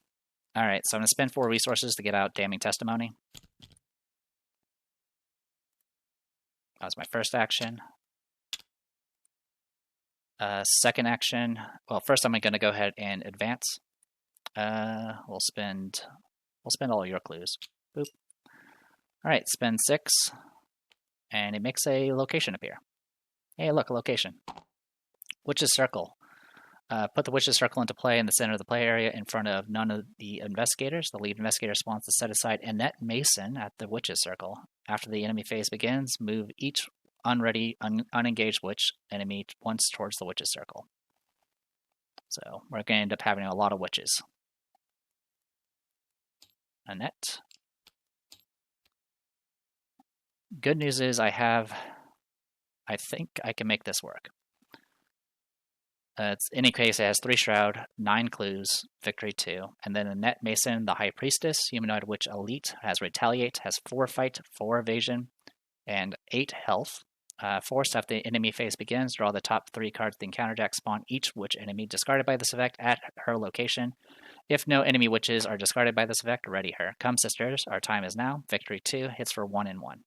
All right, so I'm going to spend 4 resources to get out Damning Testimony. That was my first action. Second action, well, first I'm going to go ahead and advance. We'll spend all your clues. Boop. All right, spend 6, and it makes a location appear. Hey, look, a location. Witch's Circle. Put the Witch's Circle into play in the center of the play area in front of none of the investigators. The lead investigator spawns to set aside Annette Mason at the Witch's Circle. After the enemy phase begins, move each unengaged witch enemy once towards the Witch's Circle. So we're going to end up having a lot of witches. Annette. Good news is I think I can make this work. In any case, it has 3 Shroud, 9 Clues, Victory 2, and then Annette Mason, the High Priestess, Humanoid Witch Elite, has Retaliate, has 4 Fight, 4 Evasion, and 8 Health. Forced after the enemy phase begins, draw the top 3 cards of the encounter deck, spawn each witch enemy discarded by this effect at her location. If no enemy witches are discarded by this effect, ready her. Come, sisters, our time is now. Victory 2 hits for 1 and 1.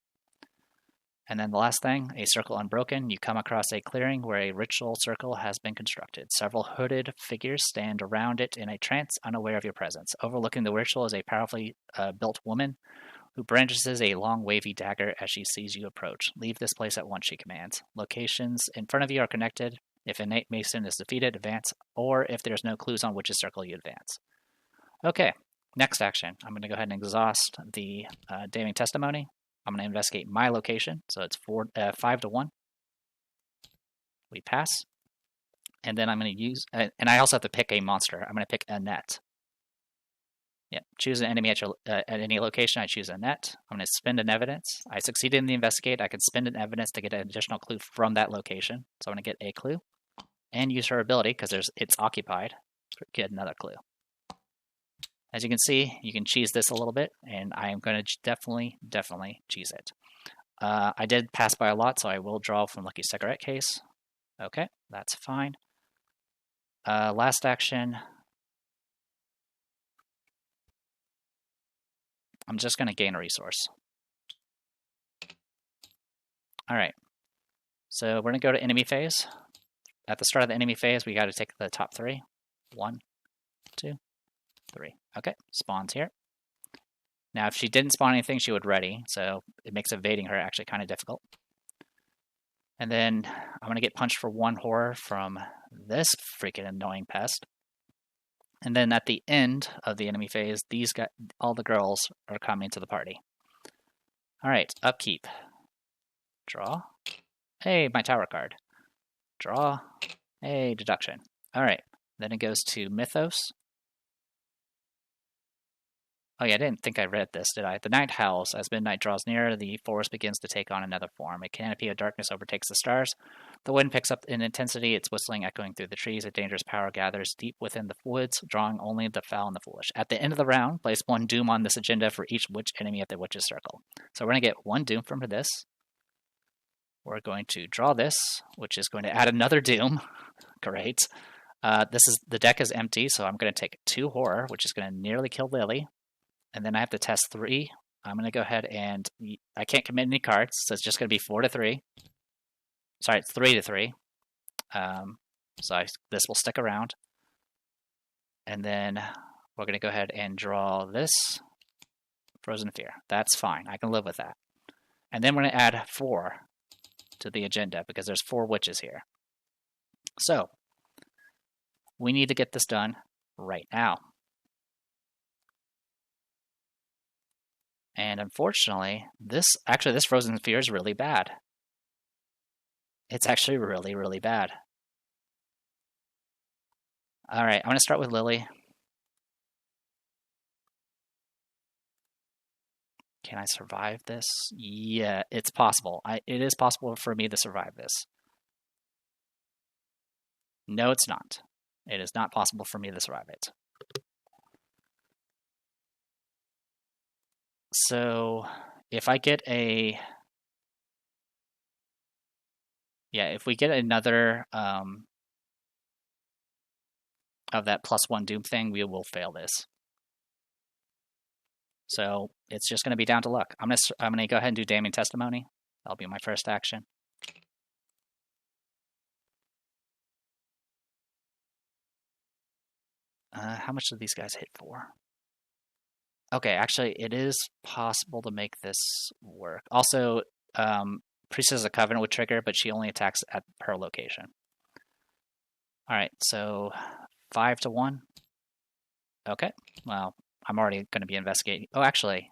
And then the last thing, a circle unbroken. You come across a clearing where a ritual circle has been constructed. Several hooded figures stand around it in a trance, unaware of your presence. Overlooking the ritual is a powerfully built woman who brandishes a long wavy dagger as she sees you approach. Leave this place at once, she commands. Locations in front of you are connected. If a Mason is defeated, advance, or if there's no clues on Witch's Circle, you advance. Okay, next action. I'm going to go ahead and exhaust the damning testimony. I'm going to investigate my location, so it's 5 to 1. We pass. And then I'm going to use, and I also have to pick a monster. I'm going to pick Annette. Yep, choose an enemy at any location. I choose Annette. I'm going to spend an evidence. I succeeded in the investigate. I can spend an evidence to get an additional clue from that location. So I'm going to get a clue and use her ability because it's occupied. Get another clue. As you can see, you can cheese this a little bit, and I am going to definitely cheese it. I did pass by a lot, so I will draw from Lucky Cigarette Case. Okay, that's fine. Last action. I'm just going to gain a resource. All right. So we're going to go to enemy phase. At the start of the enemy phase, we got to take the top 3. 1, 2, 3. Okay, spawns here. Now, if she didn't spawn anything, she would ready. So it makes evading her actually kind of difficult. And then I'm going to get punched for 1 horror from this freaking annoying pest. And then at the end of the enemy phase, these guys, all the girls are coming to the party. All right, upkeep. Draw. Hey, my tower card. Draw. Hey, deduction. All right, then it goes to Mythos. Oh yeah, I didn't think I read this, did I? The night howls. As midnight draws nearer, the forest begins to take on another form. A canopy of darkness overtakes the stars. The wind picks up in intensity, its whistling echoing through the trees. A dangerous power gathers deep within the woods, drawing only the foul and the foolish. At the end of the round, place 1 doom on this agenda for each witch enemy at the Witch's Circle. So we're going to get 1 doom from this. We're going to draw this, which is going to add another doom. Great. The deck is empty, so I'm going to take 2 horror, which is going to nearly kill Lily. And then I have to test 3. I'm going to go ahead and I can't commit any cards, so it's just going to be 4 to 3. Sorry, it's 3 to 3. This will stick around. And then we're going to go ahead and draw this Frozen Fear. That's fine. I can live with that. And then we're going to add 4 to the agenda because there's 4 witches here. So we need to get this done right now. And unfortunately, this Frozen Fear is really bad. It's actually really, really bad. All right, I'm going to start with Lily. Can I survive this? Yeah, it's possible. It is possible for me to survive this. No, it's not. It is not possible for me to survive it. So if I get if we get another of that +1 doom thing, we will fail this. So it's just going to be down to luck. I'm gonna go ahead and do damning testimony. That'll be my first action. How much do these guys hit for? Okay, actually, it is possible to make this work. Also, Priestess of Covenant would trigger, but she only attacks at her location. All right, so 5 to 1. Okay, well, I'm already going to be investigating. Oh, actually,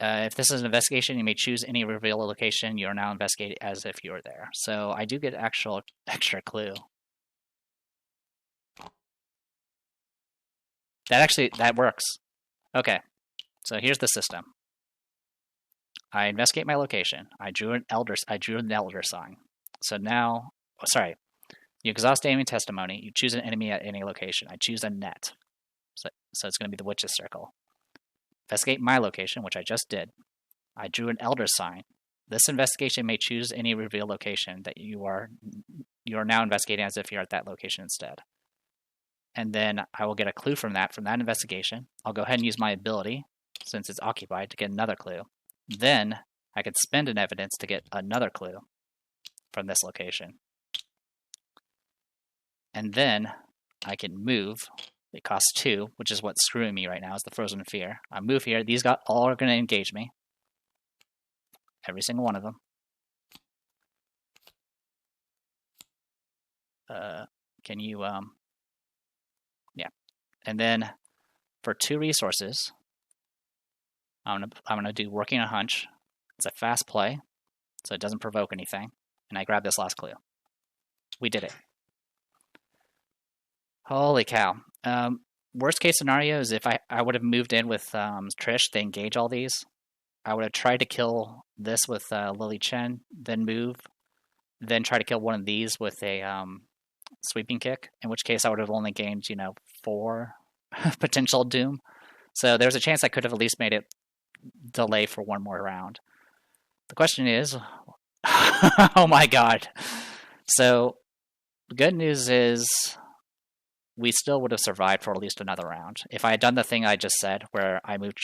if this is an investigation, you may choose any reveal location. You are now investigating as if you were there. So I do get actual extra clue. That works. Okay, so here's the system. I investigate my location. I drew an elder sign. So now, you exhaust damning testimony. You choose an enemy at any location. I choose Annette. So it's going to be the Witch's Circle. Investigate my location, which I just did. I drew an elder sign. This investigation may choose any reveal location that you are now investigating as if you're at that location instead. And then I will get a clue from that investigation. I'll go ahead and use my ability, since it's occupied, to get another clue. Then I could spend an evidence to get another clue from this location. And then I can move It costs 2, which is what's screwing me right now, is the Frozen Fear. I move here. These all are going to engage me. Every single one of them. Can you, yeah. And then for 2 resources, I'm gonna do Working a Hunch. It's a fast play, so it doesn't provoke anything. And I grab this last clue. We did it. Holy cow. Worst case scenario is if I would have moved in with Trish to engage all these. I would have tried to kill this with Lily Chen, then move, then try to kill one of these with a sweeping kick, in which case I would have only gained, 4 potential doom. So there's a chance I could have at least made it delay for one more round. The question is, oh my god. So the good news is we still would have survived for at least another round. If I had done the thing I just said, where I move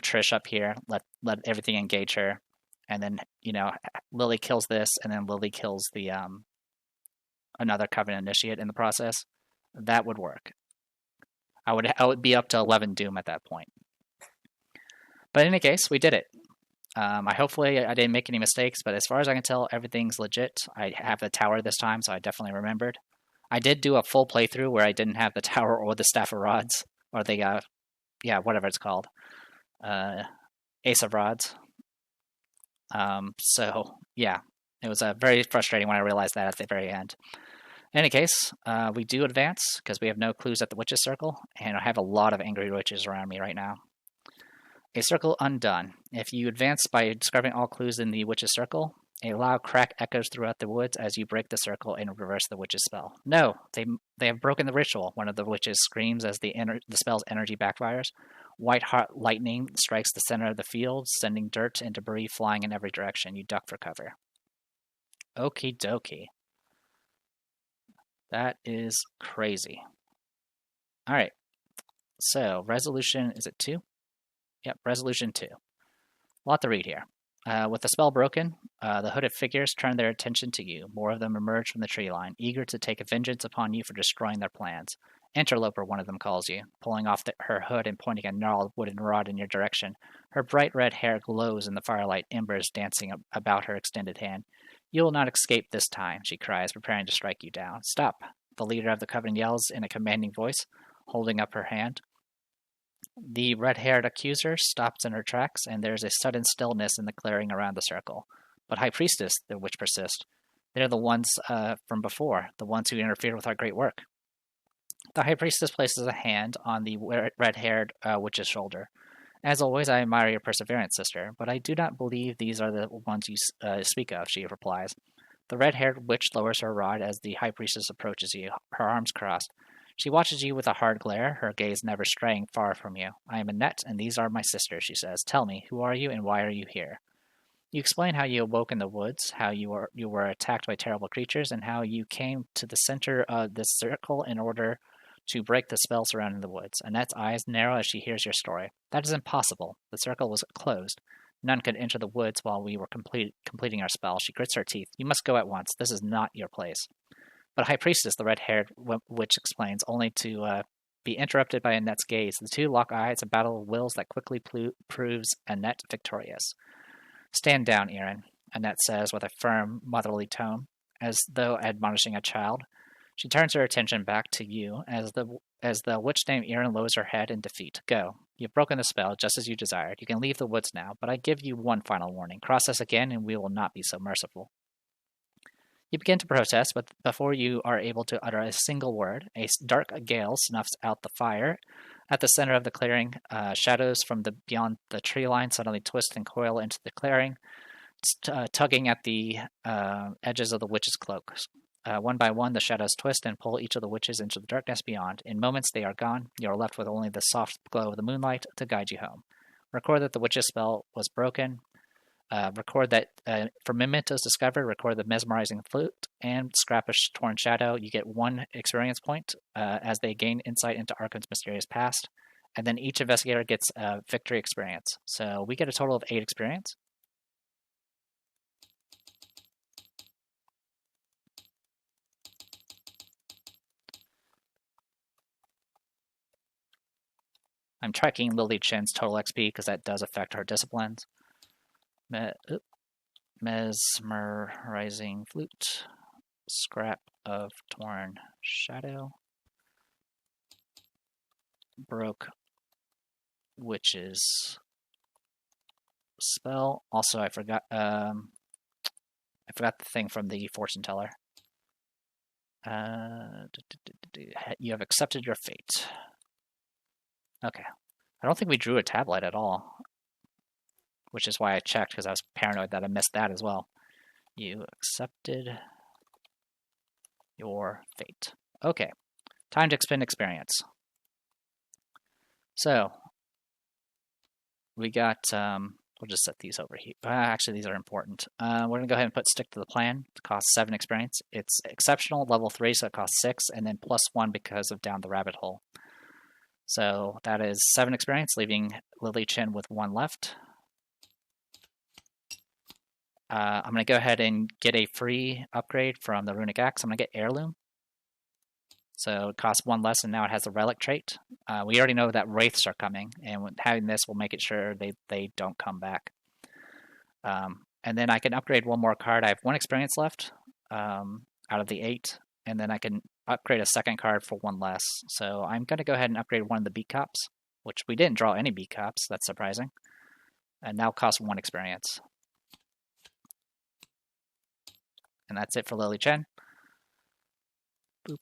Trish up here, let everything engage her, and then, Lily kills this, and then Lily kills the another Covenant Initiate in the process, that would work. I would be up to 11 Doom at that point. But in any case, we did it. Hopefully I didn't make any mistakes, but as far as I can tell, everything's legit. I have the tower this time, so I definitely remembered. I did do a full playthrough where I didn't have the tower or the Staff of Rods, or the, whatever it's called. Ace of Rods. So, yeah, it was very frustrating when I realized that at the very end. In any case, we do advance, because we have no clues at the Witch's Circle, and I have a lot of angry witches around me right now. A circle undone. If you advance by describing all clues in the Witch's Circle, a loud crack echoes throughout the woods as you break the circle and reverse the witch's spell. No, they have broken the ritual. One of the witches screams as the spell's energy backfires. White hot lightning strikes the center of the field, sending dirt and debris flying in every direction. You duck for cover. Okie dokie. That is crazy. All right. So, resolution, is it 2? Yep, resolution 2. A lot to read here. With the spell broken, the hooded figures turn their attention to you. More of them emerge from the tree line, eager to take vengeance upon you for destroying their plans. Interloper, one of them calls you, pulling off her hood and pointing a gnarled wooden rod in your direction. Her bright red hair glows in the firelight, embers dancing about her extended hand. You will not escape this time, she cries, preparing to strike you down. Stop, the leader of the coven yells in a commanding voice, holding up her hand. The red-haired accuser stops in her tracks, and there is a sudden stillness in the clearing around the circle. But High Priestess, the witch persists. They're the ones from before, the ones who interfered with our great work. The High Priestess places a hand on the red-haired witch's shoulder. As always, I admire your perseverance, sister, but I do not believe these are the ones you speak of, she replies. The red-haired witch lowers her rod as the High Priestess approaches you, her arms crossed. She watches you with a hard glare, her gaze never straying far from you. I am Annette, and these are my sisters, she says. Tell me, who are you and why are you here? You explain how you awoke in the woods, how you were attacked by terrible creatures, and how you came to the center of this circle in order to break the spell surrounding the woods. Annette's eyes narrow as she hears your story. That is impossible. The circle was closed. None could enter the woods while we were completing our spell. She grits her teeth. You must go at once. This is not your place. But High Priestess, the red-haired witch explains, only to be interrupted by Annette's gaze. The two lock eyes, a battle of wills that quickly proves Annette victorious. Stand down, Erin, Annette says with a firm, motherly tone, as though admonishing a child. She turns her attention back to you as the witch named Erin lowers her head in defeat. Go. You've broken the spell, just as you desired. You can leave the woods now, but I give you one final warning. Cross us again, and we will not be so merciful. You begin to protest, but before you are able to utter a single word, a dark gale snuffs out the fire. At the center of the clearing, shadows from beyond the tree line suddenly twist and coil into the clearing, tugging at the edges of the witch's cloak. One by one, the shadows twist and pull each of the witches into the darkness beyond. In moments, they are gone. You are left with only the soft glow of the moonlight to guide you home. Record that the witch's spell was broken. Record that for mementos discovered, record the mesmerizing flute, and scrap a torn shadow. You get 1 experience point as they gain insight into Arkham's mysterious past. And then each investigator gets a victory experience. So we get a total of 8 experience. I'm tracking Lily Chen's total XP because that does affect her disciplines. Mesmerizing Flute, Scrap of Torn Shadow, Broke Witch's Spell. Also, I forgot the thing from the fortune teller. You have accepted your fate. Okay. I don't think we drew a tablet at all, which is why I checked, because I was paranoid that I missed that as well. You accepted your fate. Okay. Time to expend experience. So, we got, we'll just set these over here. Actually, these are important. We're going to go ahead and put Stick to the Plan. It costs 7 experience. It's exceptional, level 3, so it costs 6, and then +1 because of Down the Rabbit Hole. So that is 7 experience, leaving Lily Chen with 1 left. I'm going to go ahead and get a free upgrade from the Runic Axe. I'm going to get Heirloom. So it costs 1 less, and now it has a Relic trait. We already know that Wraiths are coming, and having this will make it sure they don't come back. And then I can upgrade 1 more card. I have 1 experience left out of the 8, and then I can upgrade a second card for 1 less. So I'm going to go ahead and upgrade 1 of the Beat Cops, which we didn't draw any Beat Cops. That's surprising. And now costs 1 experience. And that's it for Lily Chen. Boop,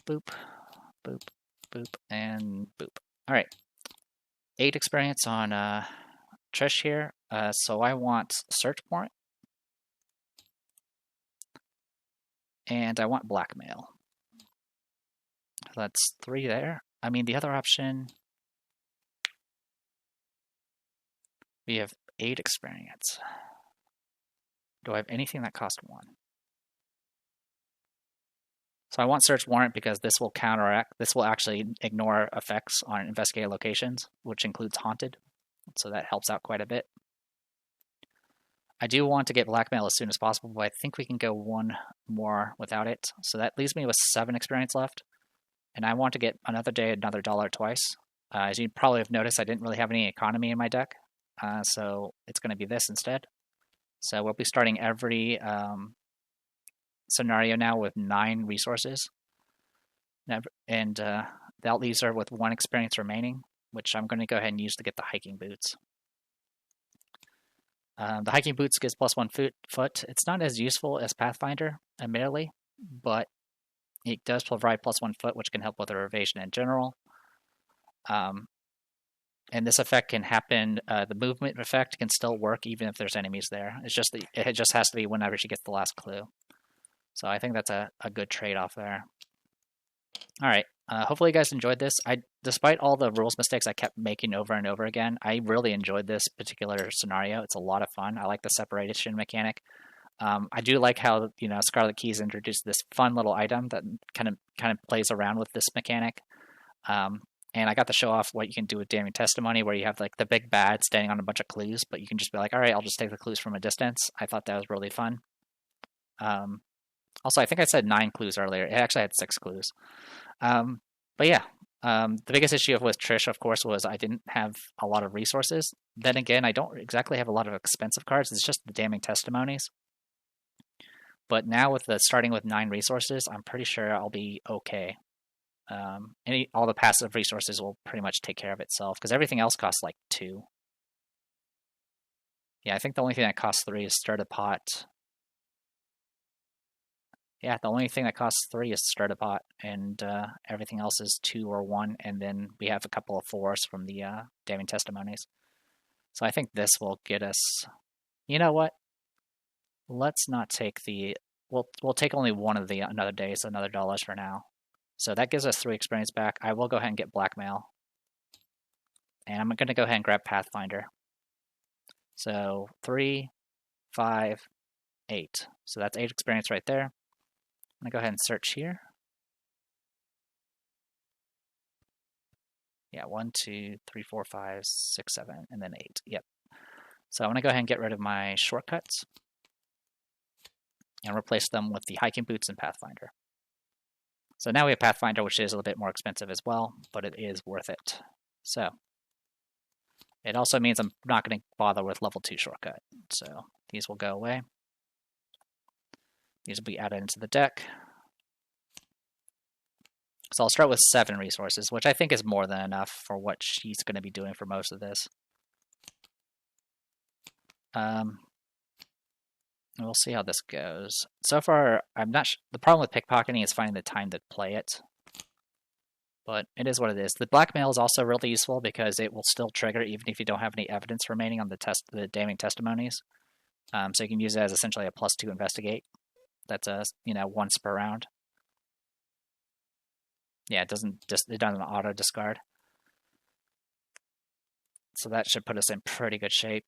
boop, boop, boop, and boop. All right. 8 experience on Trish here. So I want Search Warrant. And I want Blackmail. That's 3 there. I mean, the other option, we have 8 experience. Do I have anything that costs 1? So I want Search Warrant because this will counteract, this will actually ignore effects on investigated locations, which includes Haunted. So that helps out quite a bit. I do want to get Blackmail as soon as possible, but I think we can go 1 more without it. So that leaves me with 7 experience left. And I want to get Another Day, Another Dollar twice. As you probably have noticed, I didn't really have any economy in my deck. So it's going to be this instead. So we'll be starting every scenario now with 9 resources. And that leaves her with 1 experience remaining, which I'm going to go ahead and use to get the Hiking Boots. The Hiking Boots gives +1 foot. It's not as useful as Pathfinder, admittedly, but it does provide +1 foot, which can help with her evasion in general. And this effect can happen, the movement effect can still work even if there's enemies there. It's just it just has to be whenever she gets the last clue. So I think that's a good trade-off there. All right. Hopefully you guys enjoyed this. Despite all the rules mistakes I kept making over and over again, I really enjoyed this particular scenario. It's a lot of fun. I like the separation mechanic. I do like how Scarlet Keys introduced this fun little item that kind of plays around with this mechanic. And I got to show off what you can do with Damning Testimony, where you have like the big bad standing on a bunch of clues, but you can just be like, all right, I'll just take the clues from a distance. I thought that was really fun. Also, I think I said 9 clues earlier. It actually had 6 clues. But yeah, the biggest issue with Trish, of course, was I didn't have a lot of resources. Then again, I don't exactly have a lot of expensive cards. It's just the Damning Testimonies. But now with starting with 9 resources, I'm pretty sure I'll be okay. All the passive resources will pretty much take care of itself, because everything else costs like 2. Yeah, I think the only thing that costs 3 is Stir the Pot. Yeah, the only thing that costs 3 is Stir the Pot, and everything else is 2 or 1, and then we have a couple of 4s from the Damning Testimonies. So I think this will get us... You know what? Let's not take the... We'll take only 1 of the Another Days, Another Dollars for now. So that gives us 3 experience back. I will go ahead and get Blackmail. And I'm going to go ahead and grab Pathfinder. So 3, 5, 8. So that's 8 experience right there. I'm going to go ahead and search here. Yeah, 1, 2, 3, 4, 5, 6, 7, and then 8. Yep. So I'm going to go ahead and get rid of my shortcuts and replace them with the Hiking Boots and Pathfinder. So now we have Pathfinder, which is a little bit more expensive as well, but it is worth it. So It also means I'm not going to bother with level 2 shortcut. So these will go away. These will be added into the deck. So I'll start with 7 resources, which I think is more than enough for what she's going to be doing for most of this. We'll see how this goes. So far, I'm not. The problem with pickpocketing is finding the time to play it. But it is what it is. The blackmail is also really useful because it will still trigger even if you don't have any evidence remaining on the damning testimonies. So you can use it as essentially a +2 investigate. That's a once per round. Yeah, it doesn't auto discard. So that should put us in pretty good shape.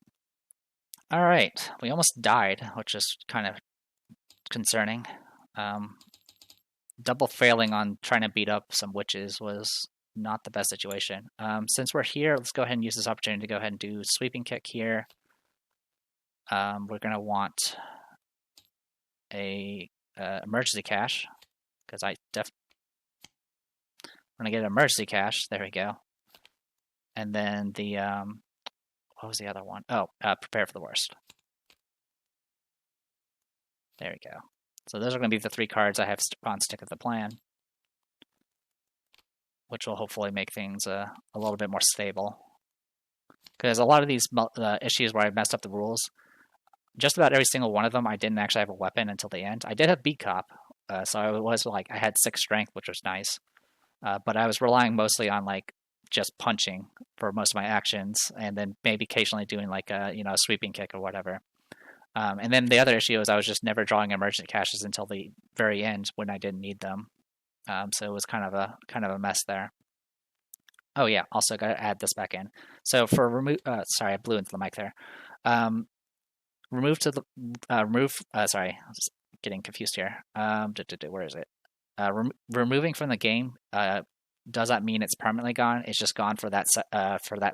All right, we almost died, which is kind of concerning. Double failing on trying to beat up some witches was not the best situation. Since we're here, let's go ahead and use this opportunity to go ahead and do sweeping kick here. We're going to want a emergency cache because I'm going to get an emergency cache. There we go. And then the what was the other one? Oh, prepare for the worst. There we go. So those are going to be the 3 cards I have on Stick of the Plan, which will hopefully make things a little bit more stable. Because a lot of these issues where I messed up the rules, just about every single one of them, I didn't actually have a weapon until the end. I did have Beat Cop, so I had 6 strength, which was nice. But I was relying mostly on just punching for most of my actions, and then maybe occasionally doing a sweeping kick or whatever. And then the other issue is I was just never drawing emergent caches until the very end when I didn't need them. So it was kind of a mess there. Oh yeah, also got to add this back in. So for remove, sorry, I blew into the mic there. Sorry, I was getting confused here. Where is it? Removing from the game. Does that mean it's permanently gone? It's just gone for that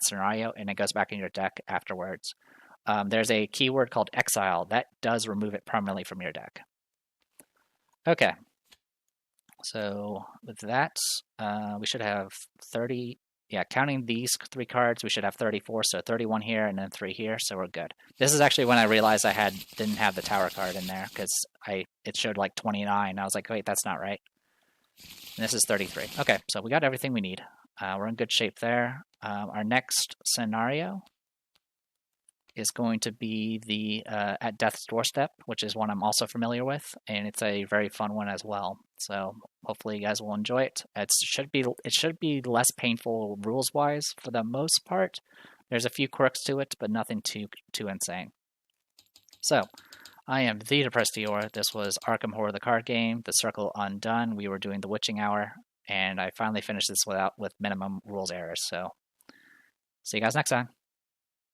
scenario, and it goes back in your deck afterwards. There's a keyword called exile that does remove it permanently from your deck. Okay, so with that, we should have 30. Yeah, counting these 3 cards, we should have 34. So 31 here and then 3 here, so we're good. This is actually when I realized I didn't have the tower card in there because it showed 29. I was like, wait, that's not right. And this is 33. Okay, so we got everything we need. We're in good shape there. Our next scenario is going to be the At Death's Doorstep, which is one I'm also familiar with, and it's a very fun one as well. So hopefully you guys will enjoy it. It should be less painful rules-wise for the most part. There's a few quirks to it, but nothing too insane. So I am the Depressed Dior. This was Arkham Horror the card game, The Circle Undone. We were doing the Witching Hour, and I finally finished this with minimum rules errors. So see you guys next time.